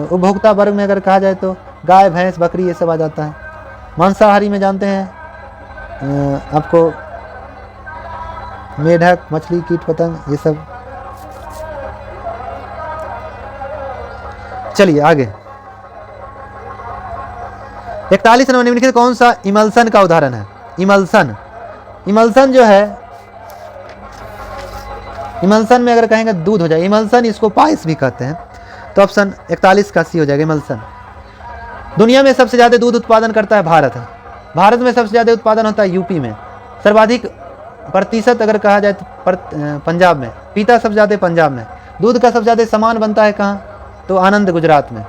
उपभोक्ता वर्ग में अगर कहा जाए तो गाय भैंस बकरी ये सब आ जाता है। मांसाहारी में जानते हैं आपको मेढक मछली कीट पतंग ये सब। चलिए आगे 41 नंबर निम्नलिखित कौन सा इमल्सन का उदाहरण है? इमल्सन जो है, इमल्सन में अगर कहेंगे दूध हो जाएगा। इमल्सन इसको पायस भी कहते हैं। तो ऑप्शन 41 का सी हो जाएगा इमल्सन। दुनिया में सबसे ज़्यादा दूध उत्पादन करता है भारत है। भारत में सबसे ज़्यादा उत्पादन होता है यूपी में। सर्वाधिक प्रतिशत अगर कहा जाए तो पंजाब में। पीता सबसे ज़्यादा पंजाब में। दूध का सबसे ज़्यादा सामान बनता है कहाँ? तो आनंद गुजरात में।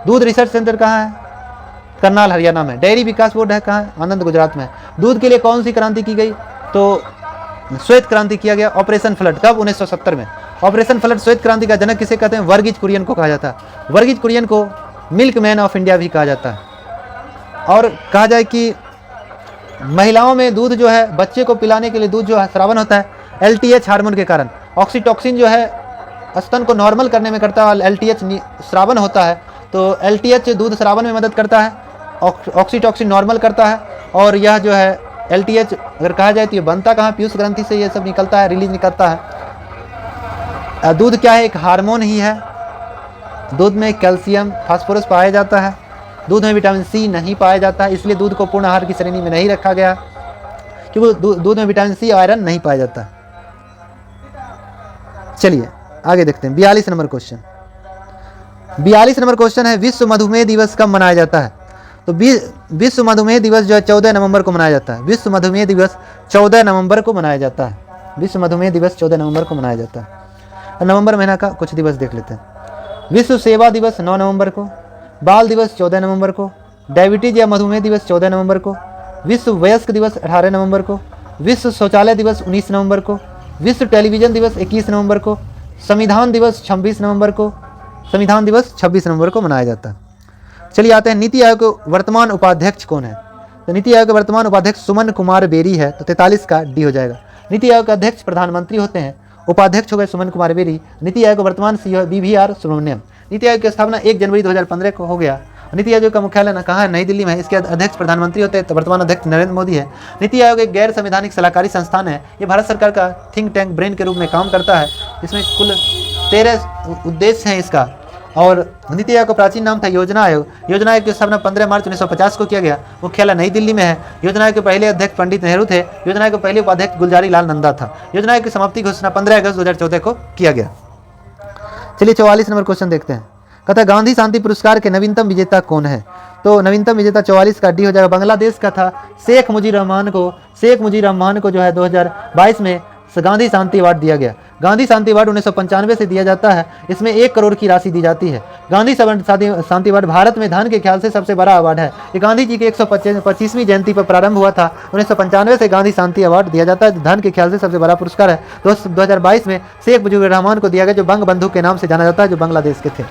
दूध रिसर्च सेंटर कहाँ है? करनाल हरियाणा में। डेयरी विकास बोर्ड है कहाँ? आनंद गुजरात में। दूध के लिए कौन सी क्रांति की गई? तो श्वेत क्रांति किया गया, ऑपरेशन फ्लड। कब? 1970 में। ऑपरेशन फ्लड श्वेत क्रांति का जनक किसे कहते हैं? वर्गीज कुरियन को कहा जाता है। वर्गीज कुरियन को मिल्क मैन ऑफ इंडिया भी कहा जाता है। और कहा जाए कि महिलाओं में दूध जो है बच्चे को पिलाने के लिए दूध जो है स्रावन होता है LTH हार्मोन के कारण। ऑक्सीटॉक्सिन जो है स्तन को नॉर्मल करने में करता है, LTH स्रावन होता है। तो LTH दूध स्रावन में मदद करता है, ऑक्सीटॉक्सिन नॉर्मल करता है। और यह जो है LTH अगर कहा जाए तो ये बनता कहाँ? पीयूष ग्रंथि से ये सब निकलता है, रिलीज निकलता है। दूध क्या है? एक हार्मोन ही है। दूध में कैल्शियम फास्फोरस पाया जाता है। दूध में विटामिन C नहीं पाया जाता है, इसलिए दूध को पूर्ण आहार की श्रेणी में नहीं रखा गया, क्योंकि दूध में विटामिन C आयरन नहीं पाया जाता। चलिए आगे देखते हैं 42 नंबर क्वेश्चन। 42 नंबर क्वेश्चन है, विश्व मधुमेह दिवस कब मनाया जाता है? तो विश्व मधुमेह दिवस जो है 14 नवंबर को मनाया जाता है। विश्व मधुमेह दिवस 14 नवंबर को मनाया जाता है। विश्व मधुमेह दिवस 14 नवंबर को मनाया जाता है। नवंबर महीना का कुछ दिवस देख लेते हैं। विश्व सेवा दिवस 9 नवंबर को, बाल दिवस 14 नवंबर को, डायबिटीज या मधुमेह दिवस 14 नवंबर को, विश्व वयस्क दिवस 18 नवंबर को, विश्व शौचालय दिवस 19 नवंबर को, विश्व टेलीविजन दिवस 21 नवंबर को, संविधान दिवस 26 नवंबर को, संविधान दिवस 26 नवंबर को मनाया जाता है। चलिए आते हैं, नीति आयोग के वर्तमान उपाध्यक्ष कौन है? तो नीति आयोग के वर्तमान उपाध्यक्ष सुमन कुमार बेरी है, तो 43 का डी हो जाएगा। नीति आयोग के अध्यक्ष प्रधानमंत्री होते हैं, उपाध्यक्ष हो गए सुमन कुमार बेरी। नीति आयोग के वर्तमान सीईओ BVR सुब्रमण्यम। नीति आयोग की स्थापना 1 जनवरी 2015 को हो गया। नीति आयोग का मुख्यालय कहाँ है? नई दिल्ली में है। इसके अध्यक्ष प्रधानमंत्री होते हैं, तो वर्तमान अध्यक्ष नरेंद्र मोदी है। नीति आयोग एक गैर संवैधानिक सलाहकारी संस्थान है। ये भारत सरकार का थिंक टैंक ब्रेन के रूप में काम करता है। इसमें कुल 13 उद्देश्य हैं इसका। और नीति आयोग का प्राचीन नाम था योजना आयोग। योजना आयोग की स्थापना 15 मार्च 1950 को किया गया। मुख्यालय नई दिल्ली में है। योजना आयोग के पहले अध्यक्ष पंडित नेहरू थे। योजना आयोग के पहले उपाध्यक्ष गुलजारी लाल नंदा था। योजना आयोग की समाप्ति की घोषणा 15 अगस्त 2014 को किया गया। चलिए 44 नंबर क्वेश्चन देखते हैं। कहता है गांधी शांति पुरस्कार के नवीनतम विजेता कौन है? तो नवीनतम विजेता 44 का डी हो जाएगा। बांग्लादेश का था शेख मुजीब रहमान को जो है 2022 में गांधी शांति अवार्ड दिया गया। गांधी शांति अवार्ड 1995 से दिया जाता है। इसमें 1 करोड़ की राशि दी जाती है। गांधी शांति अवार्ड भारत में धन के ख्याल से सबसे बड़ा अवार्ड है। ये गांधी जी की 125वीं जयंती पर प्रारंभ हुआ था। 1995 से गांधी शांति अवार्ड दिया जाता है, धन के ख्याल से सबसे बड़ा पुरस्कार है। 2022 में शेख मुजीबुर रहमान को दिया गया, जो बंग बंधु के नाम से जाना जाता है, जो बांग्लादेश के थे।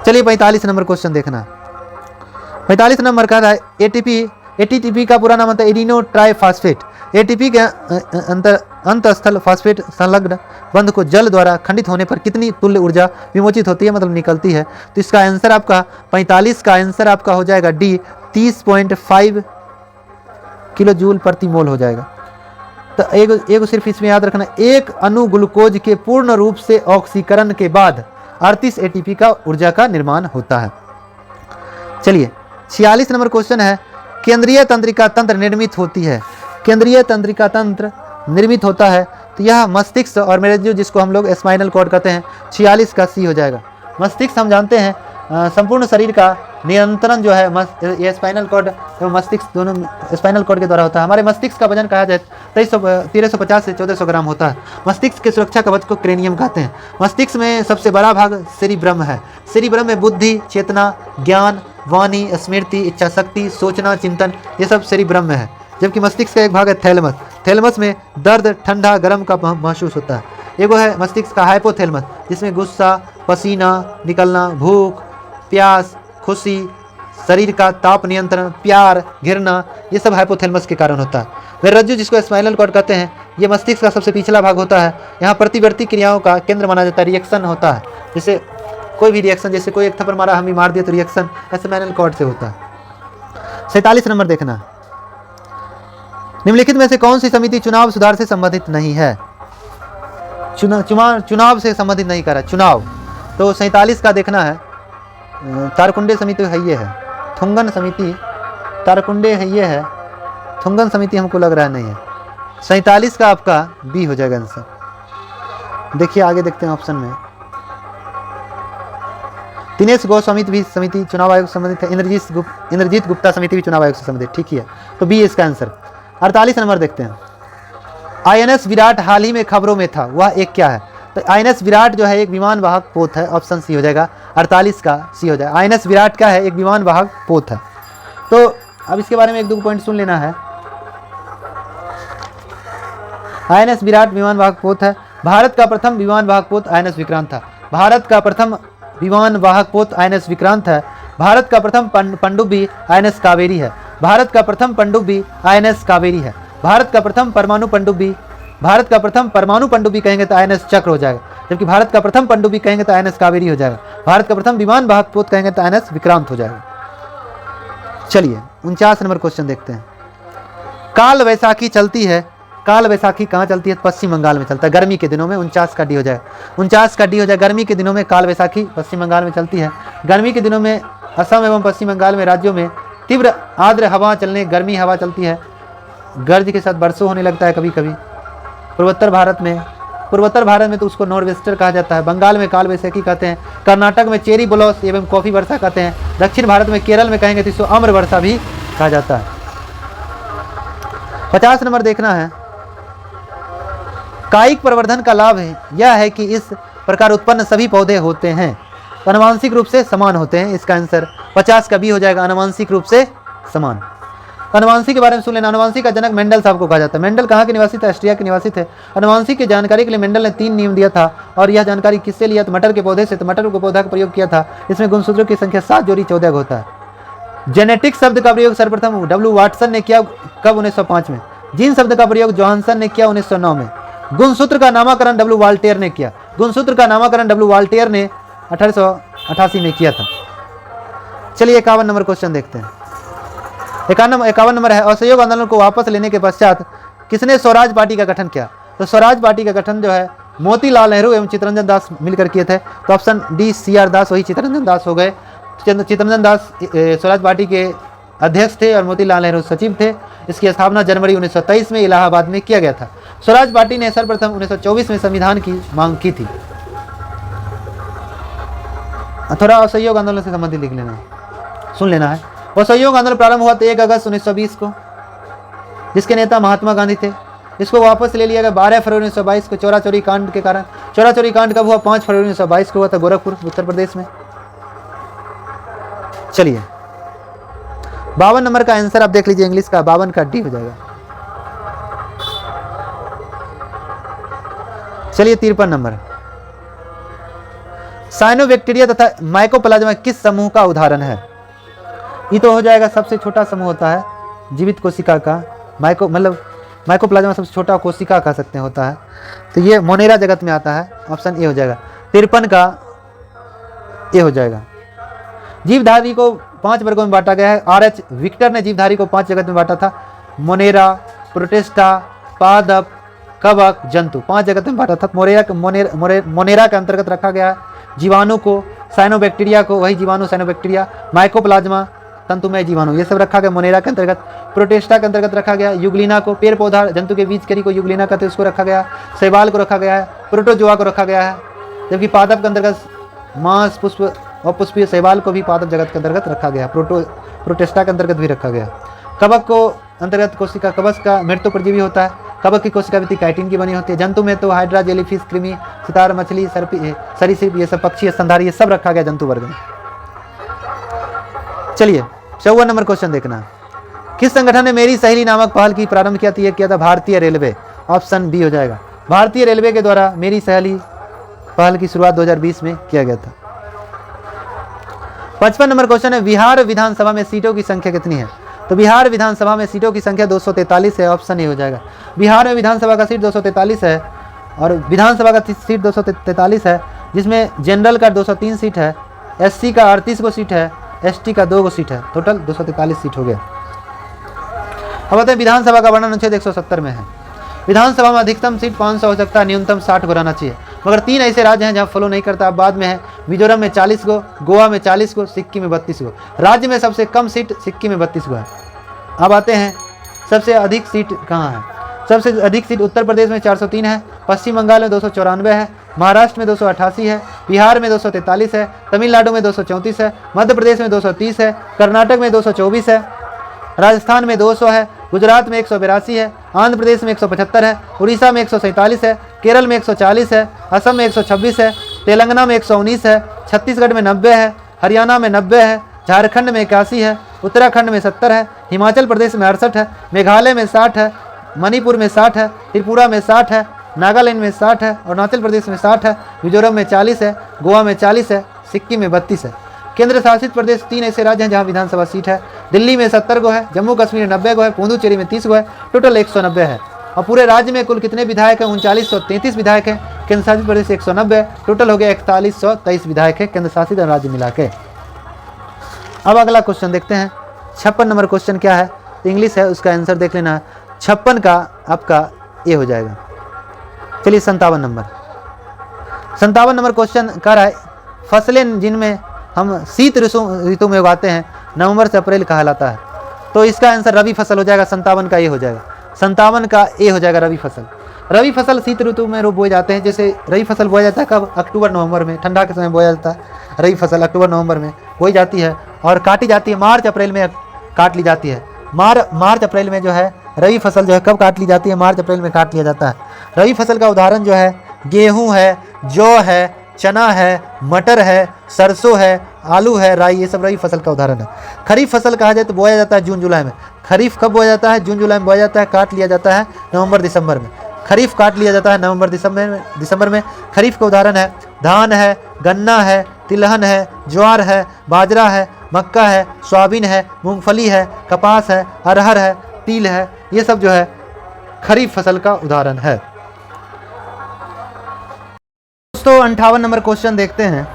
चलिए 45 नंबर क्वेश्चन देखना। 45 नंबर का है एटीपी का पूरा नाम होता है एडिनो ट्राइफॉस्फेट। एटीपी के अंतस्थल फॉस्फेट संलग्न बंध को जल द्वारा खंडित होने पर कितनी तुल्य ऊर्जा विमोचित होती है, मतलब निकलती है? तो इसका आंसर आपका 45 का आंसर आपका हो जाएगा डी, 30.5 किलो जूल प्रति मोल हो जाएगा। तो एक सिर्फ इसमें याद रखना, एक अणु ग्लूकोज के पूर्ण रूप से ऑक्सीकरण के बाद 38 एटीपी का ऊर्जा का निर्माण होता है। चलिए 46 नंबर क्वेश्चन है, केंद्रीय तंत्रिका तंत्र निर्मित होती है। केंद्रीय तंत्रिका तंत्र निर्मित होता है, तो यह मस्तिष्क और मेरुज्जु, जिसको हम लोग स्पाइनल कॉर्ड कहते हैं, 46 का सी हो जाएगा। मस्तिष्क हम जानते हैं संपूर्ण शरीर का नियंत्रण जो है ये स्पाइनल कॉर्ड एवं मस्तिष्क दोनों स्पाइनल कॉर्ड के द्वारा होता है। हमारे मस्तिष्क का वजन कहा जाए 1350 से 1400 ग्राम होता है। मस्तिष्क के सुरक्षा कवच को क्रेनियम कहते हैं। मस्तिष्क में सबसे बड़ा भाग सेरिब्रम है। सेरिब्रम में बुद्धि, चेतना, ज्ञान, वाणी, स्मृति, इच्छा शक्ति, सोचना, चिंतन, ये सब सेरिब्रम में है। जबकि मस्तिष्क का एक भाग है थैलेमस। थैलेमस में दर्द, ठंडा, गर्म का महसूस होता है। एक है मस्तिष्क का हाइपोथैलेमस, जिसमें गुस्सा, पसीना निकलना, भूख, प्यास, खुशी, शरीर का ताप नियंत्रण, प्यार, घृणा, ये सब हाइपोथैलेमस के कारण होता है। मेरुज्जु, जिसको स्पाइनल कॉर्ड कहते हैं, ये मस्तिष्क का सबसे पिछला भाग होता है। यहाँ प्रतिवर्ती क्रियाओं का केंद्र माना जाता है। रिएक्शन होता है, जैसे कोई भी रिएक्शन, जैसे कोई एक थप्पड़ मारा, हम ही मार दिया, तो रिएक्शन स्पाइनल कॉर्ड से होता है। 47 नंबर देखना, निम्नलिखित में से कौन सी समिति चुनाव सुधार से संबंधित नहीं है? चुनाव से संबंधित नहीं कर रहा चुनाव। तो 47 का देखना है, तारकुंडे समिति है, ये है थुंगन समिति, तारकुंडे है, ये है थुंगन समिति, हमको लग रहा है नहीं है। 47 का आपका बी हो जाएगा आंसर। देखिए आगे देखते हैं ऑप्शन में, दिनेश गोस्वामी भी समिति चुनाव आयोग से संबंधित है। इंद्रजीत गुप्ता समिति भी चुनाव आयोग से संबंधित, ठीक है, तो बी इसका आंसर। 48 नंबर देखते हैं, INS विराट हाल ही में खबरों में था, वह एक क्या है? तो INS विराट जो है एक विमान वाहक पोत है, ऑप्शन सी हो जाएगा। 48 का सी हो जाएगा। INS विराट क्या है? एक विमान वाहक पोत है। तो अब इसके बारे में 1-2 पॉइंट सुन लेना है। INS विराट विमान वाहक पोत है। भारत का प्रथम विमान वाहक पोत INS विक्रांत था। भारत का प्रथम विमान वाहक पोत INS विक्रांत है। भारत का प्रथम पनडुब्बी INS कावेरी है। भारत का प्रथम पनडुब्बी INS कावेरी है। भारत का प्रथम परमाणु पनडुब्बी कहेंगे तो INS चक्र हो जाएगा। जबकि भारत का प्रथम पनडुब्बी कहेंगे तो INS कावेरी हो जाएगा। भारत का प्रथम विमान वाहक पोत कहेंगे तो INS विक्रांत हो जाएगा। चलिए 49 नंबर क्वेश्चन देखते हैं। काल वैसाखी चलती है, काल वैसाखी कहाँ चलती है? पश्चिम बंगाल में चलता है गर्मी के दिनों में। 49 का डी हो जाएगा। 49 का डी हो जाएगा। गर्मी के दिनों में काल वैसाखी पश्चिम बंगाल में चलती है। गर्मी के दिनों में असम एवं पश्चिम बंगाल में राज्यों में तीव्र आर्द्र हवा चलने, गर्मी हवा चलती है, गर्ज के साथ बरसों होने लगता है कभी कभी। पूर्वोत्तर भारत में पूर्वोत्तर भारत में तो उसको नॉर्वेस्टर कहा जाता है, बंगाल में कालवैशाखी कहते हैं, कर्नाटक में चेरी ब्लॉस एवं कॉफ़ी वर्षा कहते हैं, दक्षिण भारत में केरल में कहेंगे तो इसको अम्र वर्षा भी कहा जाता है। 50 नंबर देखना है, कायिक प्रवर्धन का लाभ है यह है कि इस प्रकार उत्पन्न सभी पौधे होते हैं, आनुवांशिक रूप से समान होते हैं। इसका आंसर 50 का बी हो जाएगा, आनुवांशिक रूप से समान। अनुवांशिक के बारे में सुन लेना, अनुवांशिक का जनक मेंडल साहब को कहा जाता है। मेंडल कहाँ के निवासी थे? ऑस्ट्रिया के निवासी थे। अनुवांशिक की जानकारी के लिए मेंडल ने 3 नियम दिया था और यह जानकारी किससे लिया? तो मटर के पौधे से। तो मटर के पौधा का प्रयोग किया था, इसमें गुणसूत्रों की संख्या 7 जोड़ी 14 होता है। जेनेटिक शब्द का प्रयोग सर्वप्रथम डब्ल्यू वाटसन ने किया, कब? 1905 में। जीन शब्द का प्रयोग जोहानसन ने किया 1909 में। गुणसूत्र का नामकरण डब्ल्यू वाल्टेयर ने किया, गुणसूत्र का नामकरण डब्ल्यू वाल्टेयर ने 1888 में किया था। चलिए 51 नंबर क्वेश्चन देखते हैं। 51 नंबर है, असहयोग आंदोलन को वापस लेने के पश्चात किसने स्वराज पार्टी का गठन किया? तो स्वराज पार्टी का गठन जो है मोतीलाल नेहरू एवं चित्तरंजन दास मिलकर किए थे। तो ऑप्शन डी CR दास वही चित्तरंजन दास हो गए। चित्तरंजन दास स्वराज पार्टी के अध्यक्ष थे और मोतीलाल नेहरू सचिव थे। इसकी स्थापना जनवरी 1923 में इलाहाबाद में किया गया था। स्वराज पार्टी ने सर्वप्रथम 1924 में संविधान की मांग की थी। थोड़ा असहयोग आंदोलन से संबंधित लिख लेना, सुन लेना है। असहयोग आंदोलन प्रारंभ हुआ 1 अगस्त 1920 को, जिसके नेता महात्मा गांधी थे। इसको वापस ले लिया गया 12 फरवरी 1922 को चोरा चोरी कांड के कारण। चोरा चोरी कांड कब हुआ? 5 फरवरी 1922 को हुआ था, गोरखपुर उत्तर प्रदेश में। चलिए 52 नंबर का आंसर आप देख लीजिए, इंग्लिश का 52 का डी हो जाएगा। चलिए 53 नंबर, साइनोबैक्टीरिया तथा माइकोप्लाज्मा किस समूह का उदाहरण है? ये तो हो जाएगा सबसे छोटा समूह होता है जीवित कोशिका का, माइकोप्लाज्मा सबसे छोटा कोशिका कह सकते हैं होता है। तो ये मोनेरा जगत में आता है, ऑप्शन ए हो जाएगा। 53 का ए हो जाएगा। जीवधारी को 5 वर्गों में बांटा गया है। RH विक्टर ने जीवधारी को 5 जगत में बांटा था, मोनेरा, प्रोटेस्टा, पादप, कवक, जंतु, 5 जगत में बांटा था। मोनेरा के अंतर्गत रखा गया है जीवाणु को, साइनोबैक्टीरिया को वही जीवाणु साइनोबैक्टीरिया, माइकोप्लाज्मा तंतुमय जीवाणु, ये सब रखा गया मोनेरा के अंतर्गत। प्रोटेस्टा के अंतर्गत रखा गया यूग्लिना को, पेड़ पौधा जंतु के बीज करी को यूग्लिना कहते हैं, उसको रखा गया। शैवाल को रखा गया है, प्रोटोजोआ को रखा गया है। जबकि पादप के अंतर्गत मांस, पुष्प और पुष्पीय शैवाल को भी पादप जगत के अंतर्गत रखा गया, प्रोटेस्टा के अंतर्गत भी रखा गया। कवक को अंतर्गत कोशिका, कवच का मृत्यु परजीवी होता है। कवक की कोशिका भी काइटिन की बनी होती है। जंतु में तो हाइड्रा, जेलीफिश, कृमि, सितार, मछली, सरीसृप, ये सब पक्षी, स्तनधारी, ये सब रखा गया जंतु वर्ग में। चलिए 54 नंबर क्वेश्चन देखना, किस संगठन ने मेरी सहेली नामक पहल की प्रारंभ किया था? यह किया था भारतीय रेलवे, ऑप्शन बी हो जाएगा। भारतीय रेलवे के द्वारा मेरी सहेली पहल की शुरुआत 2020 में किया गया था। 55 नंबर क्वेश्चन है, बिहार विधानसभा में सीटों की संख्या कितनी है? तो बिहार विधानसभा में सीटों की संख्या 243 है, ऑप्शन ए हो जाएगा। बिहार में विधानसभा का सीट 243 है और विधानसभा का सीट 243 है, जिसमें जनरल का 203 सीट है, SC का 38 को सीट है, ST का 2 सीट है, टोटल 243 सीट हो गया। अब बताएं विधानसभा का वर्णन अनुच्छेद 170 में है। विधानसभा में अधिकतम सीट 500 हो सकता है, न्यूनतम 60 को रहना चाहिए। मगर 3 ऐसे राज्य हैं जहां फॉलो नहीं करता, अब बाद में है। मिजोरम में 40 गो, गोवा में 40 गो, सिक्किम में 32 गो। राज्य में सबसे कम सीट सिक्किम में 32 गो है। अब आते हैं सबसे अधिक सीट कहाँ है? सबसे अधिक सीट उत्तर प्रदेश में 403 है, पश्चिम बंगाल में 294 है, महाराष्ट्र में 288 है, बिहार में 243 है, तमिलनाडु में 234 है, मध्य प्रदेश में 230 है, कर्नाटक में 224 है, राजस्थान में 200 है, गुजरात में 182 है, आंध्र प्रदेश में 175 है, उड़ीसा में 147 है, केरल में 140 है, असम में 126 है, तेलंगाना में 119 है, छत्तीसगढ़ में 90 है, हरियाणा में 90 है, झारखंड में 81 है, उत्तराखंड में 70 है, हिमाचल प्रदेश में 68 है, मेघालय में 60 है, मणिपुर में 60 है, त्रिपुरा में 60 है, नागालैंड में 60 है, अरुणाचल प्रदेश में 60 है, मिजोरम में 40 है, गोवा में 40 है, सिक्किम में 32 है। केंद्र शासित प्रदेश 3 ऐसे राज्य हैं जहां विधानसभा सीट है। दिल्ली में 70 गो है, जम्मू कश्मीर में 90 गो है, पुडुचेरी में 30 गो है, टोटल 190 है। और पूरे राज्य में कुल कितने विधायक हैं? 3933 विधायक हैं। केंद्र शासित प्रदेश 190 है, टोटल हो गया 4123 विधायक है केंद्र शासित राज्य मिला के। अब अगला क्वेश्चन देखते हैं। 56 नंबर क्वेश्चन क्या है? इंग्लिश है, उसका आंसर देख लेना है। 56 का आपका ए हो जाएगा। चलिए 57 नंबर क्वेश्चन कह रहा है, फसलें जिनमें हम शीत ऋतु में उगाते हैं नवंबर से अप्रैल कहलाता है। तो इसका आंसर रबी फसल हो जाएगा। 57 का ए हो जाएगा। 57 का ए हो जाएगा रबी फसल। रबी फसल शीत ऋतु में बोए जाते हैं। जैसे रबी फसल बोया जाता है कब? अक्टूबर नवंबर में, ठंडा के समय बोया जाता है रबी फसल, अक्टूबर नवंबर में बोई जाती है और काटी जाती है मार्च अप्रैल में काट ली जाती है। मार्च अप्रैल में जो है रबी फसल जो है कब काट ली जाती है? मार्च अप्रैल में काट लिया जाता है। रबी फसल का उदाहरण जो है गेहूँ है, जौ है, चना है, मटर है, सरसों है, आलू है, राई, ये सब रबी फसल का उदाहरण है। खरीफ फसल कहा जाए तो बोया जाता है जून जुलाई में। खरीफ कब बोया जाता है? जून जुलाई में बोया जाता है, काट लिया जाता है नवंबर दिसंबर में। खरीफ काट लिया जाता है नवंबर दिसंबर में। खरीफ का उदाहरण है धान है, गन्ना है, तिलहन है, ज्वार है, बाजरा है, मक्का है, सोयाबीन है, मूंगफली है, कपास है, अरहर है, तिल है, ये सब जो है खरीफ फसल का उदाहरण है। दोस्तों 58 नंबर क्वेश्चन देखते हैं।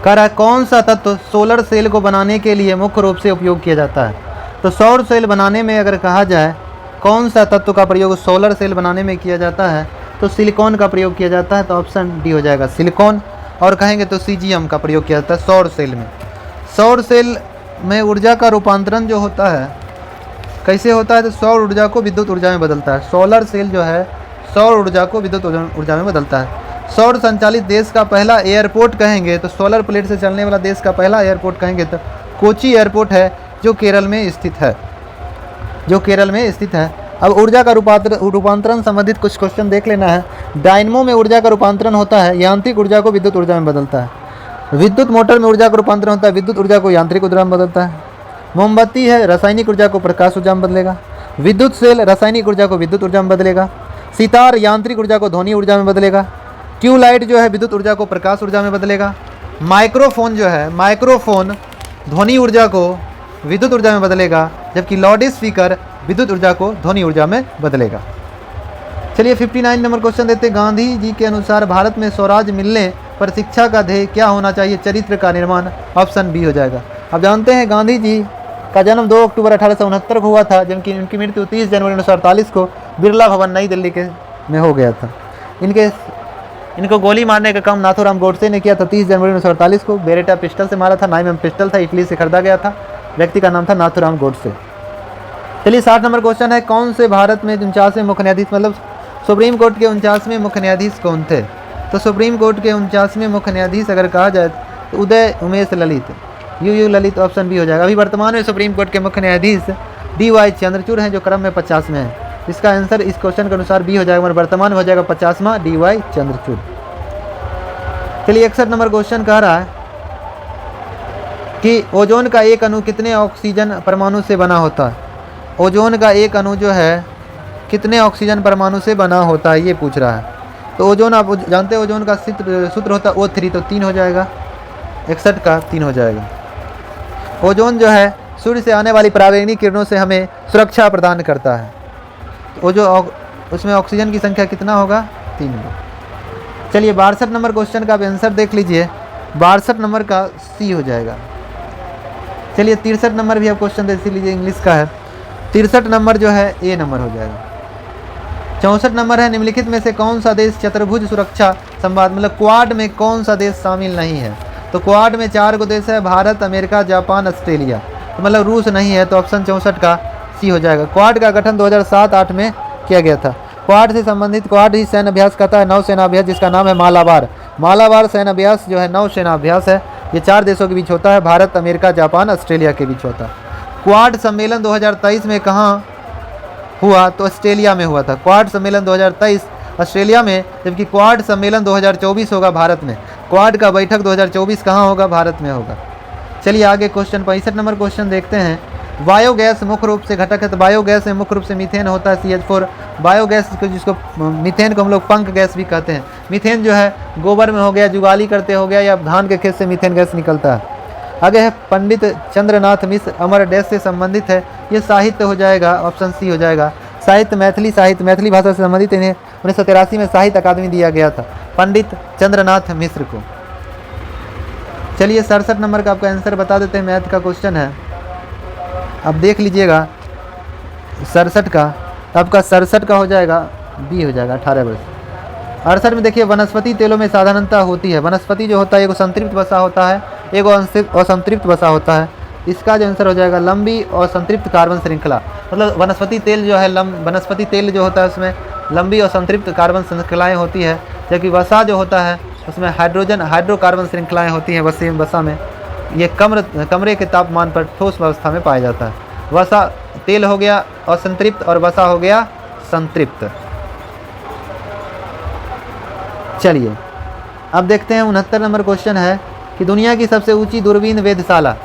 कह रहा है कौन सा तत्व सोलर सेल को बनाने के लिए मुख्य रूप से उपयोग किया जाता है? तो सौर सेल बनाने में अगर कहा जाए कौन सा तत्व का प्रयोग सोलर सेल बनाने में किया जाता है तो सिलिकॉन का प्रयोग किया जाता है। तो ऑप्शन डी हो जाएगा सिलिकॉन। और कहेंगे तो सीजीएम का प्रयोग किया जाता है सौर सेल में। सौर सेल में ऊर्जा का रूपांतरण जो होता है कैसे होता है? तो सौर ऊर्जा को विद्युत ऊर्जा में बदलता है। सोलर सेल जो है सौर ऊर्जा को विद्युत ऊर्जा में बदलता है। सौर संचालित देश का पहला एयरपोर्ट कहेंगे तो सोलर प्लेट से चलने वाला देश का पहला एयरपोर्ट कहेंगे तो कोची एयरपोर्ट है जो केरल में स्थित है। अब ऊर्जा का रूपांतरण संबंधित कुछ क्वेश्चन देख लेना है। डायनमो में ऊर्जा का रूपांतरण होता है यांत्रिक ऊर्जा को विद्युत ऊर्जा में बदलता है। विद्युत मोटर में ऊर्जा का रूपांतरण होता है विद्युत ऊर्जा को यांत्रिक ऊर्जा में बदलता है। मोमबत्ती है रासायनिक ऊर्जा को प्रकाश ऊर्जा में बदलेगा। विद्युत सेल रासायनिक ऊर्जा को विद्युत ऊर्जा में बदलेगा। सितार यांत्रिक ऊर्जा को ध्वनि ऊर्जा में बदलेगा। ट्यूबलाइट जो है विद्युत ऊर्जा को प्रकाश ऊर्जा में बदलेगा। माइक्रोफोन जो है माइक्रोफोन ध्वनि ऊर्जा को विद्युत ऊर्जा में बदलेगा, जबकि लाउड स्पीकर विद्युत ऊर्जा को ध्वनि ऊर्जा में बदलेगा। चलिए 59 नंबर क्वेश्चन देते हैं। गांधी जी के अनुसार भारत में स्वराज मिलने पर शिक्षा का ध्येय क्या होना चाहिए? चरित्र का निर्माण। ऑप्शन बी हो जाएगा। अब जानते हैं गांधी जी का जन्म 2 अक्टूबर 1869 को हुआ था, जबकि उनकी मृत्यु 30 जनवरी 1948 को बिरला भवन नई दिल्ली में हो गया था। इनको गोली मारने का काम नाथूराम गोडसे ने किया था 30 जनवरी 1948 को। बेरेटा पिस्टल से मारा था। 9mm पिस्टल था, इटली से खरीदा गया था। व्यक्ति का नाम था नाथूराम गोडसे। चलिए 60 नंबर क्वेश्चन है। कौन से भारत में 49वें मुख्य न्यायाधीश मतलब सुप्रीम कोर्ट के 49वें मुख्य न्यायाधीश कौन थे? तो सुप्रीम कोर्ट के 49वें मुख्य न्यायाधीश अगर कहा जाए तो Uday Umesh Lalit, U Lalit, option B हो जाएगा। अभी वर्तमान में सुप्रीम कोर्ट के मुख्य न्यायाधीश DY चंद्रचूड़ हैं जो क्रम में 50वें हैं। इसका आंसर इस क्वेश्चन के अनुसार बी हो जाएगा, वर्तमान में हो जाएगा 50वां DY चंद्रचूड़। चलिए 61 नंबर क्वेश्चन कह रहा है कि ओजोन का एक अणु कितने ऑक्सीजन परमाणु से बना होता है? ओजोन का एक अणु जो है कितने ऑक्सीजन परमाणु से बना होता है ये पूछ रहा है। तो ओजोन आप जानते हैं ओजोन का सूत्र होता है O3, तो 3 हो जाएगा। 61 का 3 हो जाएगा। ओजोन जो है सूर्य से आने वाली पराबैंगनी किरणों से हमें सुरक्षा प्रदान करता है। वो जो उसमें ऑक्सीजन की संख्या कितना होगा? 3 होगा। चलिए 62 नंबर क्वेश्चन का आप आंसर देख लीजिए। 62 नंबर का सी हो जाएगा। चलिए 63 नंबर भी आप क्वेश्चन देख लीजिए, इंग्लिश का है। 63 नंबर जो है ए नंबर हो जाएगा। 64 नंबर है निम्नलिखित में से कौन सा देश चतुर्भुज सुरक्षा संवाद मतलब क्वाड में कौन सा देश शामिल नहीं है? तो क्वाड में 4 गो देश है, भारत, अमेरिका, जापान, ऑस्ट्रेलिया। तो मतलब रूस नहीं है, तो ऑप्शन 64 का सी हो जाएगा। क्वाड का गठन 2007-8 में किया गया था। क्वाड से संबंधित क्वाड ही सैन्य अभ्यास कहता है नौसेना अभ्यास, जिसका नाम है मालाबार। मालाबार सैन्य अभ्यास जो है नौसेना अभ्यास है। ये 4 देशों के बीच होता है, भारत, अमेरिका, जापान, ऑस्ट्रेलिया के बीच होता है। क्वाड सम्मेलन 2023 में कहाँ हुआ? तो ऑस्ट्रेलिया में हुआ था। क्वाड सम्मेलन 2023 ऑस्ट्रेलिया में, जबकि क्वाड सम्मेलन 2024 होगा भारत में। क्वाड का बैठक 2024 कहाँ होगा? भारत में होगा। चलिए आगे क्वेश्चन 65 नंबर क्वेश्चन देखते हैं। बायोगैस मुख्य रूप से घटक है, तो बायोगैस में मुख्य रूप से मीथेन होता है CH4। बायोगैस जिसको मीथेन को हम लोग पंख गैस भी कहते हैं। मीथेन जो है गोबर में हो गया, जुगाली करते हो गया, या धान के खेत से मीथेन गैस निकलता है। आगे है पंडित चंद्रनाथ मिश्र, अमर डैश से संबंधित है। ये साहित्य हो जाएगा, ऑप्शन सी हो जाएगा। साहित्य मैथिली भाषा से संबंधित इन्हें 1983 में साहित्य अकादमी दिया गया था पंडित चंद्रनाथ मिश्र को। चलिए 67 नंबर का आपका आंसर बता देते हैं। मैथ का क्वेश्चन है, अब देख लीजिएगा 67 का। तो आपका 67 का हो जाएगा बी हो जाएगा 18 वर्ष। 68 में देखिए वनस्पति तेलों में साधारणता होती है। वनस्पति जो होता है एगो संतृप्त वसा होता है, एगो असंतृप्त वसा होता है। इसका जो आंसर हो जाएगा लंबी और संतृप्त कार्बन श्रृंखला। मतलब वनस्पति तेल जो है वनस्पति तेल जो होता है उसमें लंबी और संतृप्त कार्बन श्रृंखलाएँ होती है, जबकि वसा जो होता है उसमें हाइड्रोकार्बन श्रृंखलाएँ होती हैं। वसा में ये कमरे के तापमान पर ठोस अवस्था में पाया जाता है। वसा तेल हो गया असंतृप्त और वसा हो गया संतृप्त। चलिए अब देखते हैं 69 नंबर क्वेश्चन है कि दुनिया की सबसे ऊंची दूरबीन वेधशाला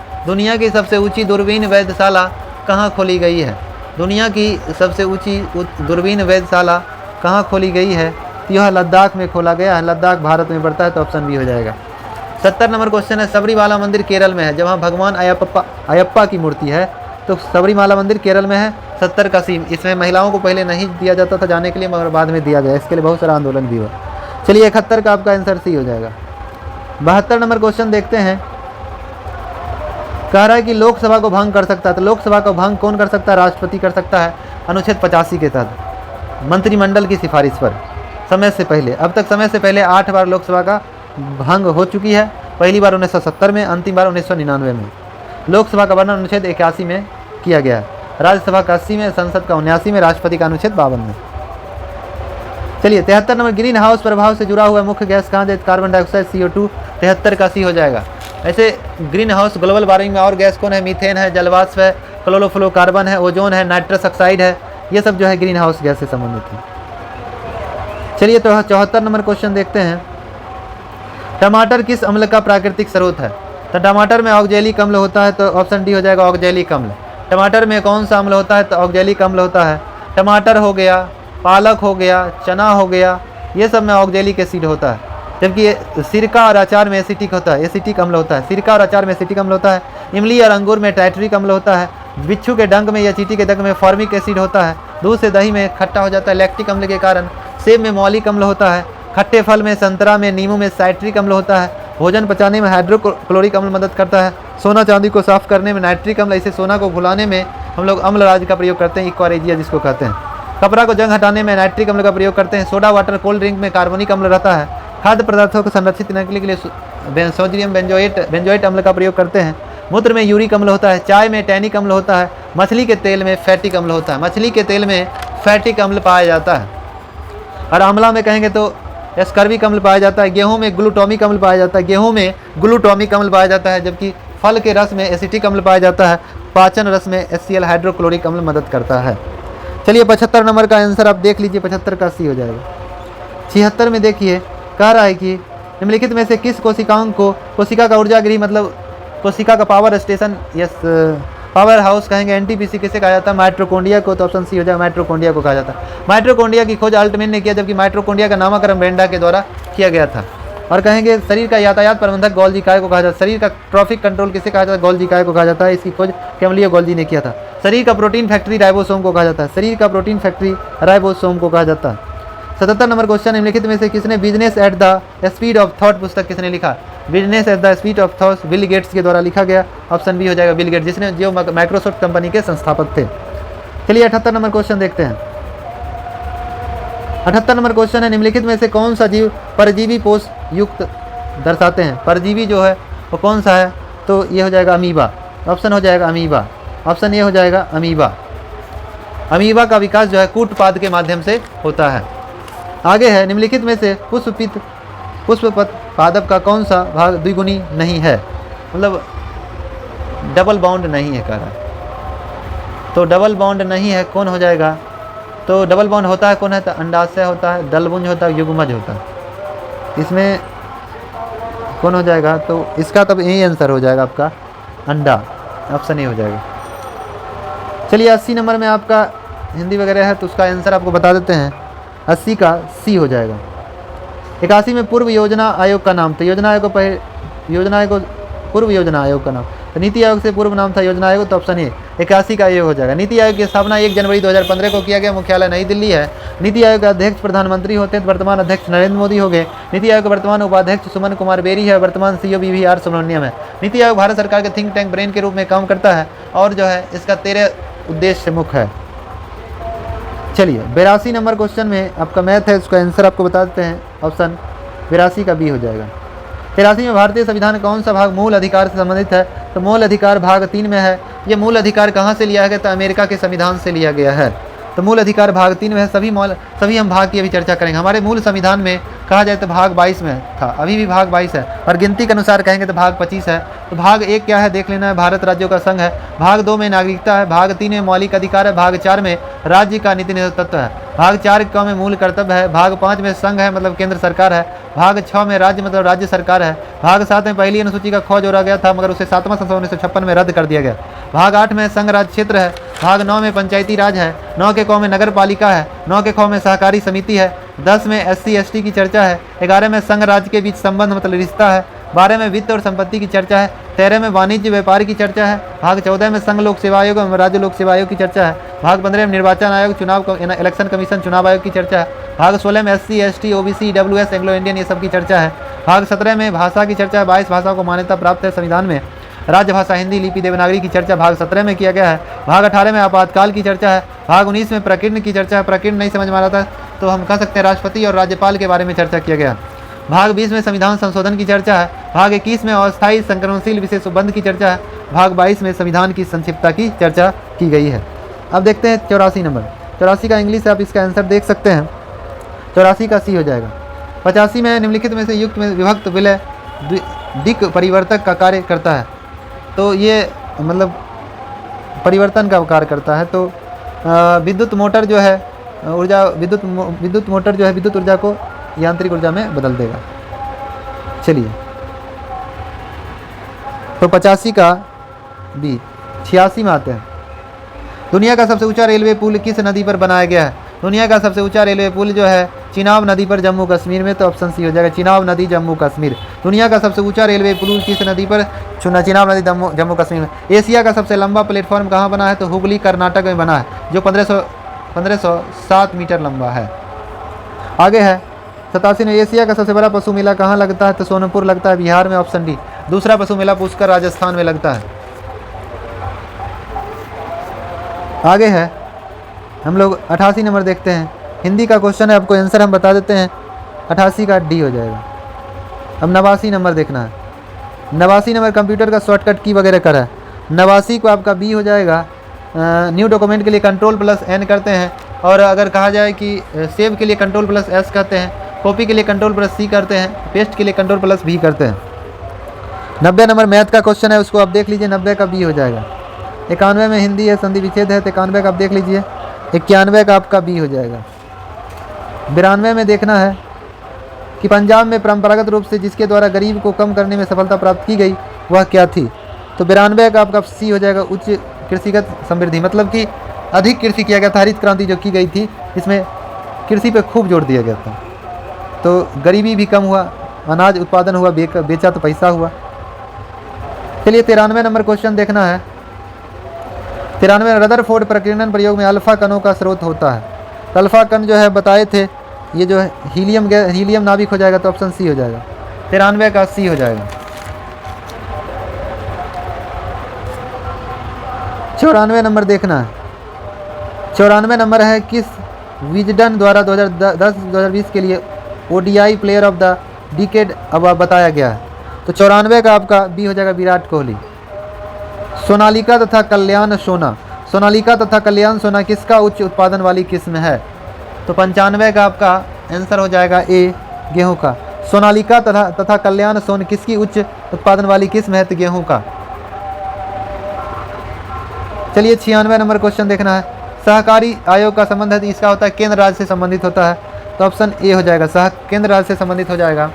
कहाँ खोली गई है? दुनिया की सबसे ऊंची दूरबीन वेधशाला कहाँ खोली गई है? तो यह लद्दाख में खोला गया है। लद्दाख भारत में पड़ता है, तो ऑप्शन बी हो जाएगा। 70 नंबर क्वेश्चन है सबरीमाला मंदिर केरल में है, जहाँ भगवान अयप्पा की मूर्ति है, तो सबरीमाला मंदिर केरल में है। 70 का सी, इसमें महिलाओं को पहले नहीं दिया जाता था जाने के लिए, मगर बाद में दिया गया। इसके लिए बहुत सारा आंदोलन भी हुआ। चलिए 71 का आपका आंसर सी हो जाएगा। 72 नंबर क्वेश्चन देखते हैं। कह रहा है कि लोकसभा को भंग कर सकता है, तो लोकसभा को भंग कौन कर सकता है? राष्ट्रपति कर सकता है, अनुच्छेद 85 के तहत मंत्रिमंडल की सिफारिश पर समय से पहले। अब तक समय से पहले 8 बार लोकसभा का भंग हो चुकी है। पहली बार 1970 में, अंतिम बार 1999 में। लोकसभा का वर्णन अनुच्छेद 81 में किया गया है, राज्यसभा का 80 में, संसद का 79 में, राष्ट्रपति का अनुच्छेद 52 में। चलिए 73 नंबर ग्रीन हाउस प्रभाव से जुड़ा हुआ मुख्य गैस कहाँ? Carbon dioxide CO2। 73 का सी हो जाएगा। ऐसे ग्रीन हाउस ग्लोबल वार्मिंग में और गैस कौन है? मीथेन है, जलवाष्प है, क्लोरोफ्लोरोकार्बन है, ओजोन है, नाइट्रस ऑक्साइड है। ये सब जो है ग्रीन हाउस गैस से संबंधित है। चलिए तो 74 नंबर क्वेश्चन देखते हैं। टमाटर किस अम्ल का प्राकृतिक स्रोत है? तो टमाटर में ऑक्जेलिक अम्ल होता है, तो ऑप्शन डी हो जाएगा ऑक्जेलिक अम्ल। टमाटर में कौन सा अम्ल होता है? तो ऑक्जेलिक अम्ल होता है। टमाटर हो गया, पालक हो गया, चना हो गया, ये सब में ऑक्जेलिक एसिड होता है। जबकि सिरका और अचार में एसिटिक होता है, एसिटिक अम्ल होता है। सिरका और अचार में एसिटिक अम्ल होता है। इमली और अंगूर में टाइट्रिक अम्ल होता है। बिच्छू के डंक में या चींटी के डंक में फॉर्मिक एसिड होता है। दूध से दही में खट्टा हो जाता है लैक्टिक अम्ल के कारण। सेब में मौलिक अम्ल होता है। खट्टे फल में, संतरा में, नींबू में साइट्रिक अम्ल होता है। भोजन पचाने में हाइड्रोक्लोरिक अम्ल मदद करता है। सोना चांदी को साफ करने में नाइट्रिक अम्ल, इसे सोना को घुलाने में हम लोग अम्ल राज का प्रयोग करते हैं, इक्वारेजिया जिसको कहते हैं। कपड़ा को जंग हटाने में नाइट्रिक अम्ल का प्रयोग करते हैं। सोडा वाटर कोल्ड ड्रिंक में कार्बोनिक अम्ल रहता है। खाद्य पदार्थों को संरक्षित करने के लिए सोडियम बेंजोएट अम्ल का प्रयोग करते हैं। मूत्र में यूरिक अम्ल होता है। चाय में टैनिक अम्ल होता है। मछली के तेल में फैटिक अम्ल होता है। मछली के तेल में फैटिक अम्ल पाया जाता है। और आंवला में कहेंगे तो एस्कर्बिक अम्ल पाया जाता है। गेहूं में ग्लूटामिक अम्ल पाया जाता है। गेहूं में ग्लूटामिक अम्ल पाया जाता है। जबकि फल के रस में एसिटिक अम्ल पाया जाता है। पाचन रस में HCl हाइड्रोक्लोरिक अम्ल मदद करता है। चलिए 75 नंबर का आंसर आप देख लीजिए। 75 का सी हो जाएगा। 76 में देखिए, कह रहा है कि निम्नलिखित में से किस कोशिकाओं को कोशिका का ऊर्जा गृह, मतलब कोशिका का power station, yes power house कहेंगे, NTPC किसे कहा जाता है? माइटोकॉन्ड्रिया को। तो ऑप्शन सी हो जाएगा, माइटोकॉन्ड्रिया को कहा जाता है। माइटोकॉन्ड्रिया की खोज अल्टमैन ने किया, जबकि माइटोकॉन्ड्रिया का नामकरण ब्रेंडा के द्वारा किया गया था। और कहेंगे शरीर का यातायात प्रबंधक गोल्जी काय को कहा जाता है। शरीर का ट्रैफिक कंट्रोल किसे कहा जाता है? गोल्जी काय को कहा जाता है। इसकी खोज कैमलियो गोल्जी ने किया था। शरीर का प्रोटीन फैक्ट्री राइबोसोम को कहा जाता है। शरीर का प्रोटीन फैक्ट्री राइबोसोम को कहा जाता है। 77 नंबर क्वेश्चन, निम्नलिखित में से किसने business at the speed of thought पुस्तक किसने लिखा? Business at the speed of thought Bill Gates के द्वारा लिखा गया। ऑप्शन बी हो जाएगा बिल गेट्स, जिसने जो माइक्रोसॉफ्ट कंपनी के संस्थापक थे। चलिए 78 नंबर क्वेश्चन देखते हैं। 78 नंबर क्वेश्चन है, निम्नलिखित में से कौन सा जीव परजीवी पोष युक्त दर्शाते हैं? परजीवी जो है वो कौन सा है? तो ये हो जाएगा अमीबा। ऑप्शन हो जाएगा अमीबा। ऑप्शन ये हो जाएगा अमीबा। अमीबा का विकास जो है कूटपाद के माध्यम से होता है। आगे है, निम्नलिखित में से पुष्प पादप का कौन सा भाग द्विगुणी नहीं है, मतलब डबल बॉन्ड नहीं है, कह रहा है। तो डबल बॉन्ड नहीं है, कौन हो जाएगा? तो डबल बॉन्ड होता है कौन है? तो अंडाशय होता है, दलपुंज होता है, युग्मज होता है। इसमें कौन हो जाएगा? तो इसका तब यही आंसर हो जाएगा आपका अंडा। ऑप्शन ए हो जाएगा। चलिए 80 नंबर में आपका हिंदी वगैरह है, तो उसका आंसर आपको बता देते हैं। 80 का सी हो जाएगा। 81 में पूर्व योजना आयोग का नाम, तो योजना आयोग पूर्व योजना आयोग का नाम, तो नीति आयोग से पूर्व नाम था योजना आयोग, तो ऑप्शन ए 81 का ये हो जाएगा। नीति आयोग की स्थापना 1 जनवरी 2015 को किया गया। मुख्यालय नई दिल्ली है। नीति आयोग के अध्यक्ष प्रधानमंत्री होते हैं, तो वर्तमान अध्यक्ष नरेंद्र मोदी हो गए। नीति आयोग के वर्तमान उपाध्यक्ष सुमन कुमार बेरी है। वर्तमान CEO BVR सुब्रमण्यम है। नीति आयोग भारत सरकार के थिंक टैंक ब्रेन के रूप में काम करता है और जो है इसका 13 उद्देश्य मुख्य है। चलिए 82 नंबर क्वेश्चन में आपका मैथ है, उसका आंसर आपको बता देते हैं। ऑप्शन 82 का बी हो जाएगा। 83 में भारतीय संविधान कौन सा भाग मूल अधिकार से संबंधित है? तो मूल अधिकार भाग 3 में है। ये मूल अधिकार कहाँ से लिया गया? तो अमेरिका के संविधान से लिया गया है। तो मूल अधिकार भाग 3 में है। सभी हम भाग की अभी चर्चा करेंगे। हमारे मूल संविधान में कहा जाए तो भाग 22 में था, अभी भी भाग 22 है, और गिनती के अनुसार कहेंगे तो भाग 25 है। तो भाग 1 क्या है देख लेना है, भारत राज्यों का संघ है। भाग 2 में नागरिकता है। भाग 3 में मौलिक अधिकार है। भाग 4 में राज्य का नीति नेतृत्व है। भाग 4 का में मूल कर्तव्य है। भाग 5 में संघ है मतलब केंद्र सरकार है। भाग 6 में राज्य मतलब राज्य सरकार है। भाग 7 में पहली अनुसूची का खो जोड़ा गया था मगर उसे 7वां संशोधन 1956 में रद्द कर दिया गया। भाग 8 में संघ राज्य क्षेत्र है। भाग 9 में पंचायती राज है। 9 के क में नगर पालिका है। 9 के ख में सहकारी समिति है। 10 में SC ST की चर्चा है। 11 में संघ राज्य के बीच संबंध मतलब रिश्ता है। 12 में वित्त और संपत्ति की चर्चा है। 13 में वाणिज्य व्यापार की चर्चा है। भाग 14 में संघ लोक सेवा आयोग और राज्य लोक सेवा आयोग की चर्चा है। भाग 15 में निर्वाचन आयोग इलेक्शन कमीशन चुनाव आयोग की चर्चा है। भाग 16 में SC ST OBC EWS Anglo Indian ये सब की चर्चा है। भाग 17 में भाषा की चर्चा है। 22 भाषाओं को मान्यता प्राप्त है संविधान में। राजभाषा हिंदी लिपि देवनागरी की चर्चा भाग 17 में किया गया है। भाग 18 में आपातकाल की चर्चा है। भाग 19 में प्रकीर्ण की चर्चा है। प्रकीर्ण नहीं समझ में आ रहा था तो हम कह सकते हैं राष्ट्रपति और राज्यपाल के बारे में चर्चा किया गया। भाग 20 में संविधान संशोधन की चर्चा है। भाग 21 में अस्थायी संक्रमणशील विशेष उपबंध की चर्चा है। भाग 22 में संविधान की संक्षिप्तता की चर्चा की गई है। अब देखते हैं 84 नंबर। 84 का इंग्लिश आप इसका आंसर देख सकते हैं। 84 का सी हो जाएगा। 85 में निम्नलिखित में से युक्त में विभक्त विलय दिक् परिवर्तक का कार्य करता है। तो ये मतलब परिवर्तन का कार्य करता है। तो विद्युत मोटर जो है ऊर्जा विद्युत मोटर जो है विद्युत ऊर्जा को यांत्रिक ऊर्जा में बदल देगा। चलिए तो 85 का बी। 86 में आते हैं। दुनिया का सबसे ऊंचा रेलवे पुल किस नदी पर बनाया गया है? दुनिया का सबसे ऊंचा रेलवे पुल जो है चिनाब नदी पर जम्मू कश्मीर में। तो ऑप्शन सी हो जाएगा चिनाब नदी जम्मू कश्मीर। दुनिया का सबसे ऊंचा रेलवे पुल किस नदी पर? चिनाब नदी जम्मू कश्मीर में। एशिया का सबसे लंबा प्लेटफॉर्म कहाँ बना है? तो हुगली कर्नाटक में बना है जो 1507 मीटर लंबा है। आगे है 87 में एशिया का सबसे बड़ा पशु मेला कहाँ लगता है? तो सोनपुर लगता है बिहार में। Option D. दूसरा पशु मेला पुष्कर राजस्थान में लगता है। आगे है हम लोग 88 नंबर देखते हैं। हिंदी का क्वेश्चन है, आपको आंसर हम बता देते हैं। 88 का डी हो जाएगा। अब 89 नंबर देखना है। 89 नंबर कंप्यूटर का शॉर्टकट की वगैरह करा है। 89 को आपका बी हो जाएगा। न्यू डॉक्यूमेंट के लिए Ctrl+N करते हैं, और अगर कहा जाए कि सेव के लिए Ctrl+S करते हैं, कॉपी के लिए Ctrl+C करते हैं, पेस्ट के लिए Ctrl+V करते हैं। 90 नंबर मैथ का क्वेश्चन है, उसको आप देख लीजिए। 90 का बी हो जाएगा। 91 में हिंदी है, संधि विच्छेद है। 91 का आप देख लीजिए। 91 का आपका बी हो जाएगा। 92 में देखना है कि पंजाब में परंपरागत रूप से जिसके द्वारा गरीब को कम करने में सफलता प्राप्त की गई वह क्या थी? तो 92 का आपका सी हो जाएगा। उच्च कृषिगत समृद्धि, मतलब कि अधिक कृषि किया गया था। हरित क्रांति जो की गई थी इसमें कृषि पे खूब जोर दिया गया था, तो गरीबी भी कम हुआ, अनाज उत्पादन हुआ, बेचा तो पैसा हुआ। चलिए 93 नंबर क्वेश्चन देखना है। 93 रदरफोर्ड प्रकीर्णन प्रयोग में अल्फा कणों का स्रोत होता है। तो अल्फा कण जो है बताए थे, ये जो है हीलियम नाभिक हो जाएगा। तो ऑप्शन सी हो जाएगा। 93 का सी हो जाएगा। 94 नंबर देखना है। 94 नंबर है किस विजडन द्वारा 2010-2020 के लिए ODI player of the decade अब बताया गया है? तो 94 का आपका बी हो जाएगा विराट कोहली। सोनालिका तथा कल्याण सोना, सोनालिका तथा कल्याण सोना किसका उच्च उत्पादन वाली किस्म है? तो 95 का आपका आंसर हो जाएगा ए, गेहूं का। सोनालिका तथा कल्याण सोन किसकी उच्च उत्पादन वाली किस्म है? तो गेहूं का। चलिए 96 नंबर क्वेश्चन देखना है। सहकारी आयोग का संबंध है तो इसका होता है केंद्र राज्य से संबंधित होता है। तो ऑप्शन ए हो जाएगा, केंद्र राज्य से संबंधित हो जाएगा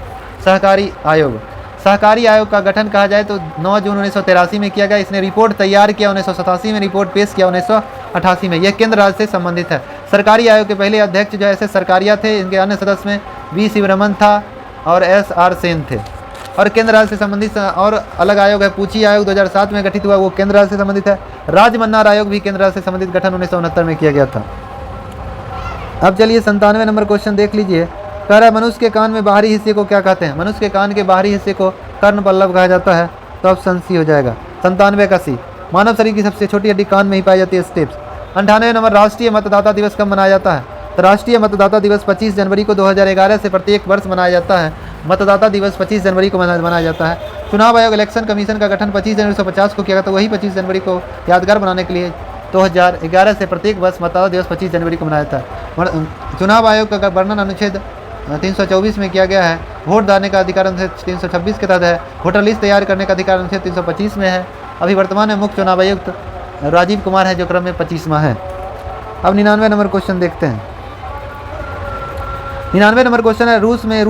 सहकारी आयोग। सहकारी आयोग का गठन कहा जाए तो 9 जून 1983 में किया गया। इसने रिपोर्ट तैयार किया 1987 में, रिपोर्ट पेश किया 1988 में। यह केंद्र राज्य से संबंधित है। सरकारी आयोग के पहले अध्यक्ष जो ऐसे सरकारिया थे, इनके अन्य सदस्य में वी शिवरमन था और SR सेन थे। और केंद्र राज्य से संबंधित और अलग आयोग है, पूची आयोग 2007 में गठित हुआ, वो केंद्र राज्य से संबंधित है। राजमन्नार आयोग भी केंद्र राज्य से संबंधित, गठन 1969 में किया गया था। अब चलिए 97 नंबर क्वेश्चन देख लीजिए। कह रहा है मनुष्य के कान में बाहरी हिस्से को क्या कहते हैं? मनुष्य के कान के बाहरी हिस्से को कर्ण पल्लव कहा जाता है। तो ऑप्शन सी हो जाएगा। 97 का सी। मानव शरीर की सबसे छोटी हड्डी कान में ही पाई जाती है, स्टेप्स। 98 नंबर राष्ट्रीय मतदाता दिवस कब मनाया जाता है? तो राष्ट्रीय मतदाता दिवस 25 जनवरी को 2011 से प्रत्येक वर्ष मनाया जाता है। मतदाता दिवस 25 जनवरी को मनाया जाता है। चुनाव आयोग इलेक्शन कमीशन का गठन 25 जनवरी 1950 को किया गया, तो वही 25 जनवरी को यादगार बनाने के लिए 2011 से प्रत्येक वर्ष मतदाता दिवस 25 जनवरी को मनाया था। चुनाव आयोग का वर्णन अनुच्छेद 324 में किया गया है। वोट डालने का अधिकार अनुच्छेद 326 के तहत है। वोटर लिस्ट तैयार करने का अधिकार अनुच्छेद 325 में है। अभी वर्तमान में मुख्य चुनाव आयुक्त राजीव कुमार है जो क्रम में 25वां है। अब 99 नंबर क्वेश्चन देखते हैं। 99 नंबर क्वेश्चन है, रूस में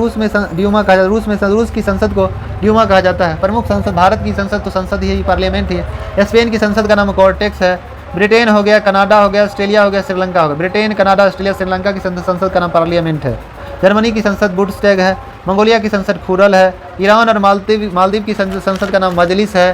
ड्यूमा कहा जाता है। रूस की संसद को ड्यूमा कहा जाता है। प्रमुख संसद, भारत की संसद तो संसद ही पार्लियामेंट ही है। स्पेन की संसद का नाम कॉर्टेक्स है। ब्रिटेन हो गया, कनाडा हो गया, ऑस्ट्रेलिया हो गया, श्रीलंका हो गया। ब्रिटेन, कनाडा, ऑस्ट्रेलिया, श्रीलंका की संसद का नाम पार्लियामेंट है। जर्मनी की संसद बुंडस्टैग है। मंगोलिया की संसद फूरल है। ईरान और मालदीव की संसद का नाम मजलिस है।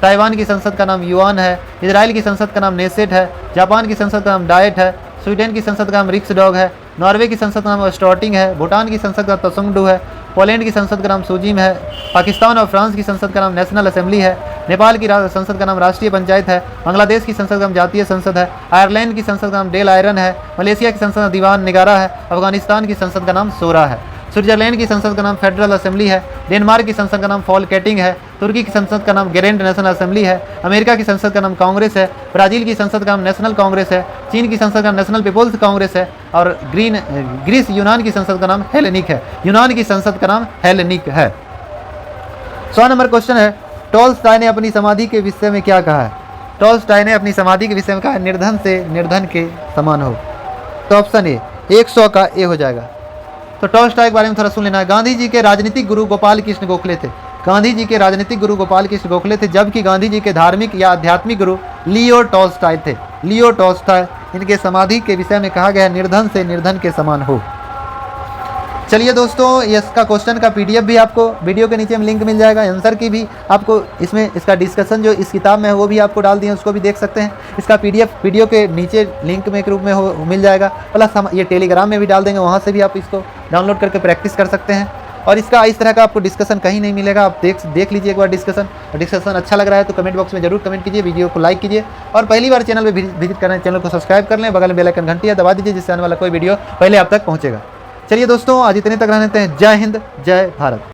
ताइवान की संसद का नाम युआन है। इजराइल की संसद का नाम नेसेट है। जापान की संसद का नाम डाइट है। स्वीडन की संसद का नाम रिक्सडॉग है। नॉर्वे की संसद का नाम स्टॉटिंग है। भूटान की संसद का तसुंगडू है। पोलैंड की संसद का नाम सुजीम है। पाकिस्तान और फ्रांस की संसद का नाम नेशनल असेंबली है। नेपाल की संसद का नाम राष्ट्रीय पंचायत है। बांग्लादेश की संसद का नाम जातीय संसद है। आयरलैंड की संसद का नाम डेल आयरन है। मलेशिया की संसद का नाम दीवान निगारा है। अफगानिस्तान की संसद का नाम सोरा है। स्विट्जरलैंड की संसद का नाम फेडरल असेंबली है। डेनमार्क की संसद का नाम फॉलकेटिंग है। तुर्की की संसद का नाम गेरेंड नेशनल असेंबली है। अमेरिका की संसद का नाम कांग्रेस है। ब्राजील की संसद का नाम नेशनल कांग्रेस है। चीन की संसद का नाम नेशनल पीपुल्स कांग्रेस है। और ग्रीस यूनान की संसद का नाम हेलेनिक है। यूनान की संसद का नाम हेलेनिक है। 100 नंबर क्वेश्चन है, टॉल्स्टॉय ने अपनी समाधि के विषय में क्या कहा है? टॉल्स्टॉय ने अपनी समाधि के विषय में कहा है, निर्धन से निर्धन के समान हो। तो ऑप्शन ए, 100 का ए हो जाएगा। तो टॉल्स्टॉय के बारे में थोड़ा सुन लेना है। गांधी जी के राजनीतिक गुरु गोपाल कृष्ण गोखले थे। गांधी जी के राजनीतिक गुरु गोपाल कृष्ण गोखले थे, जबकि गांधी जी के धार्मिक या आध्यात्मिक गुरु लियो टॉल्स्टॉय थे। लियो टॉल्स्टॉय, इनके समाधि के विषय में कहा गया है, निर्धन से निर्धन के समान हो। चलिए दोस्तों, इसका क्वेश्चन का PDF भी आपको वीडियो के नीचे में लिंक मिल जाएगा। आंसर की भी आपको इसमें इसका डिस्कशन जो इस किताब में है वो भी आपको डाल दिए, उसको भी देख सकते हैं। इसका PDF वीडियो के नीचे लिंक में के रूप में मिल जाएगा। प्लस हम ये टेलीग्राम में भी डाल देंगे, वहाँ से भी आप इसको डाउनलोड करके प्रैक्टिस कर सकते हैं। और इसका इस तरह का आपको डिस्कशन कहीं नहीं मिलेगा। आप देख लीजिए एक बार डिस्कशन अच्छा लग रहा है तो कमेंट बॉक्स में जरूर कमेंट कीजिए, वीडियो को लाइक कीजिए। और पहली बार चैनल पर विजिट कर रहे हैं, चैनल को सब्सक्राइब कर लें, बगल में बेल आइकन घंटी दबा दीजिए, जिससे आने वाला कोई वीडियो पहले आप तक पहुँचेगा। चलिए दोस्तों, आज इतने तक रहते हैं। जय हिंद, जय भारत।